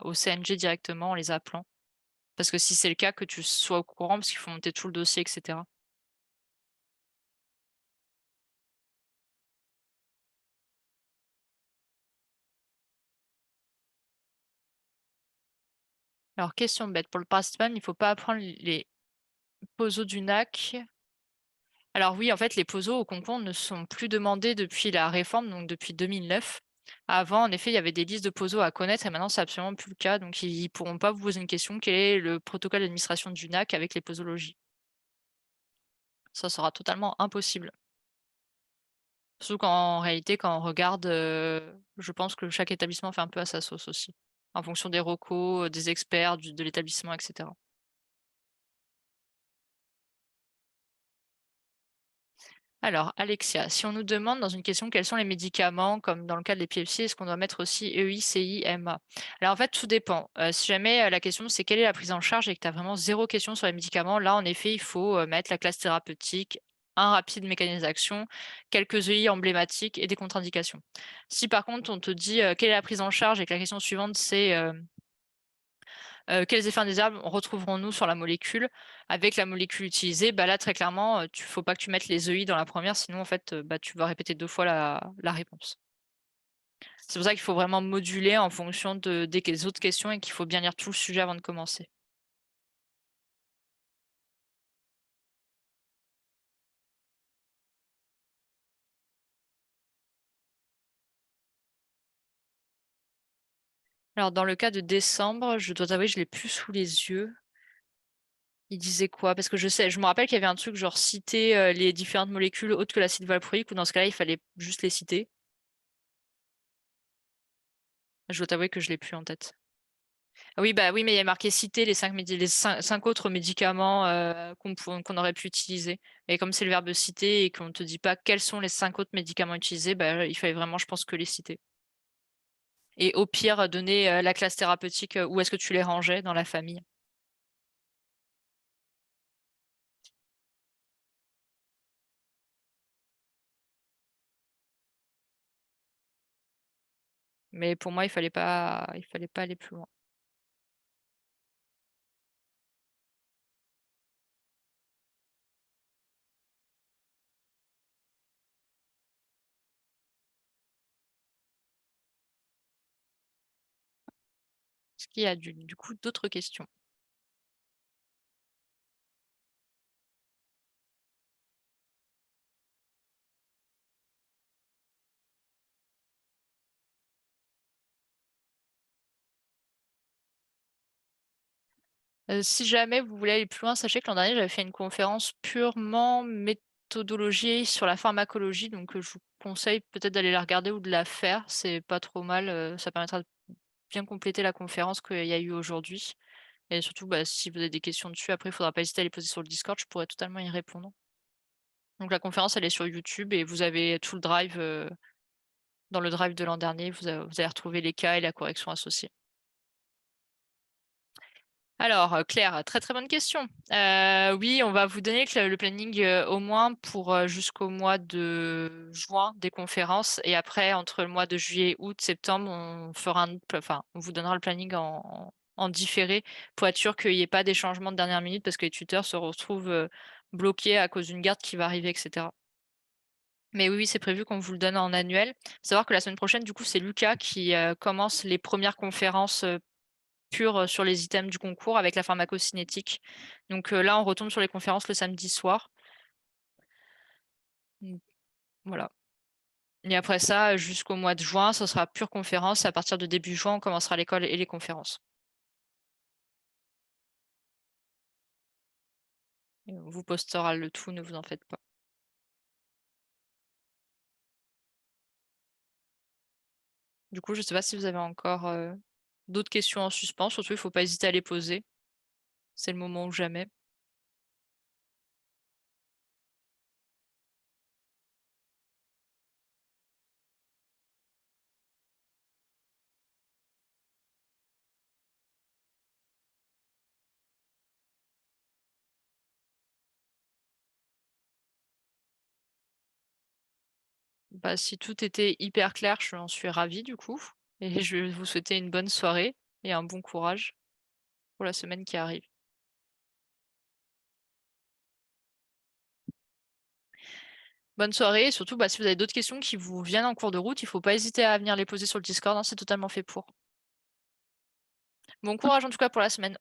au CNG directement en les appelant. Parce que si c'est le cas, que tu sois au courant, parce qu'il faut monter tout le dossier, et cetera. Alors, question bête, pour le paracétamol, il ne faut pas apprendre les POSO du NAC. Alors oui, en fait, les POSO au concours ne sont plus demandés depuis la réforme, donc depuis 2009. Avant, en effet, il y avait des listes de POSO à connaître et maintenant, c'est absolument plus le cas. Donc, ils ne pourront pas vous poser une question, quel est le protocole d'administration du NAC avec les posologies? Ça sera totalement impossible. Surtout qu'en réalité, quand on regarde, je pense que chaque établissement fait un peu à sa sauce aussi, en fonction des recos, des experts, de l'établissement, et cetera. Alors, Alexia, si on nous demande dans une question quels sont les médicaments, comme dans le cas de l'épilepsie, est-ce qu'on doit mettre aussi EI, CI, MA? Alors en fait, tout dépend. Si jamais la question c'est quelle est la prise en charge et que tu as vraiment zéro question sur les médicaments, là en effet, il faut mettre la classe thérapeutique, un rapide mécanisme d'action, quelques EI emblématiques et des contre-indications. Si par contre on te dit quelle est la prise en charge et que la question suivante c'est quels effets indésirables retrouverons-nous sur la molécule? Avec la molécule utilisée, bah, là, très clairement, faut pas que tu mettes les EI dans la première, sinon en fait, bah, tu vas répéter 2 fois la réponse. C'est pour ça qu'il faut vraiment moduler en fonction des autres questions et qu'il faut bien lire tout le sujet avant de commencer. Alors dans le cas de décembre, je dois t'avouer, je l'ai plus sous les yeux. Il disait quoi? Parce que je me rappelle qu'il y avait un truc genre citer, les différentes molécules autres que l'acide valproïque ou dans ce cas-là, il fallait juste les citer. Je dois t'avouer que je l'ai plus en tête. Oui, bah, oui, mais il y a marqué citer les cinq autres médicaments, qu'on aurait pu utiliser et comme c'est le verbe citer et qu'on ne te dit pas quels sont les 5 autres médicaments utilisés, bah, il fallait vraiment, je pense, que les citer et au pire, donner, la classe thérapeutique, où est-ce que tu les rangeais dans la famille. Mais pour moi, il fallait pas aller plus loin. Est-ce qu'il y a du coup d'autres questions? Si jamais vous voulez aller plus loin, sachez que l'an dernier, j'avais fait une conférence purement méthodologie sur la pharmacologie, donc je vous conseille peut-être d'aller la regarder ou de la faire. C'est pas trop mal, ça permettra de bien compléter la conférence qu'il y a eu aujourd'hui et surtout, bah, si vous avez des questions dessus, après, il faudra pas hésiter à les poser sur le Discord, je pourrais totalement y répondre. Donc la conférence, elle est sur YouTube et vous avez tout le drive, Dans le drive de l'an dernier, vous allez retrouver les cas et la correction associée. Alors, Claire, très, très bonne question. Oui, on va vous donner le planning, au moins pour, jusqu'au mois de juin des conférences et après entre le mois de juillet, août, septembre, on fera on vous donnera le planning en différé pour être sûr qu'il y ait pas des changements de dernière minute parce que les tuteurs se retrouvent, bloqués à cause d'une garde qui va arriver et cetera. Mais oui, oui, c'est prévu qu'on vous le donne en annuel. Faut savoir que la semaine prochaine, du coup, c'est Lucas qui, commence les premières conférences, pure, sur les items du concours avec la pharmacocinétique. Donc, là, on retombe sur les conférences le samedi soir. Mmh, voilà et après ça, jusqu'au mois de juin, ce sera pure conférence. À partir de début juin, on commencera l'école et les conférences et on vous postera le tout, ne vous en faites pas. Du coup, je sais pas si vous avez encore, d'autres questions en suspens. Surtout, il faut pas hésiter à les poser. C'est le moment ou jamais. Bah, si tout était hyper clair, j'en suis ravie du coup et je vais vous souhaiter une bonne soirée et un bon courage pour la semaine qui arrive. Bonne soirée et surtout, bah, si vous avez d'autres questions qui vous viennent en cours de route, il faut pas hésiter à venir les poser sur le Discord, hein, c'est totalement fait pour. Bon courage en tout cas pour la semaine.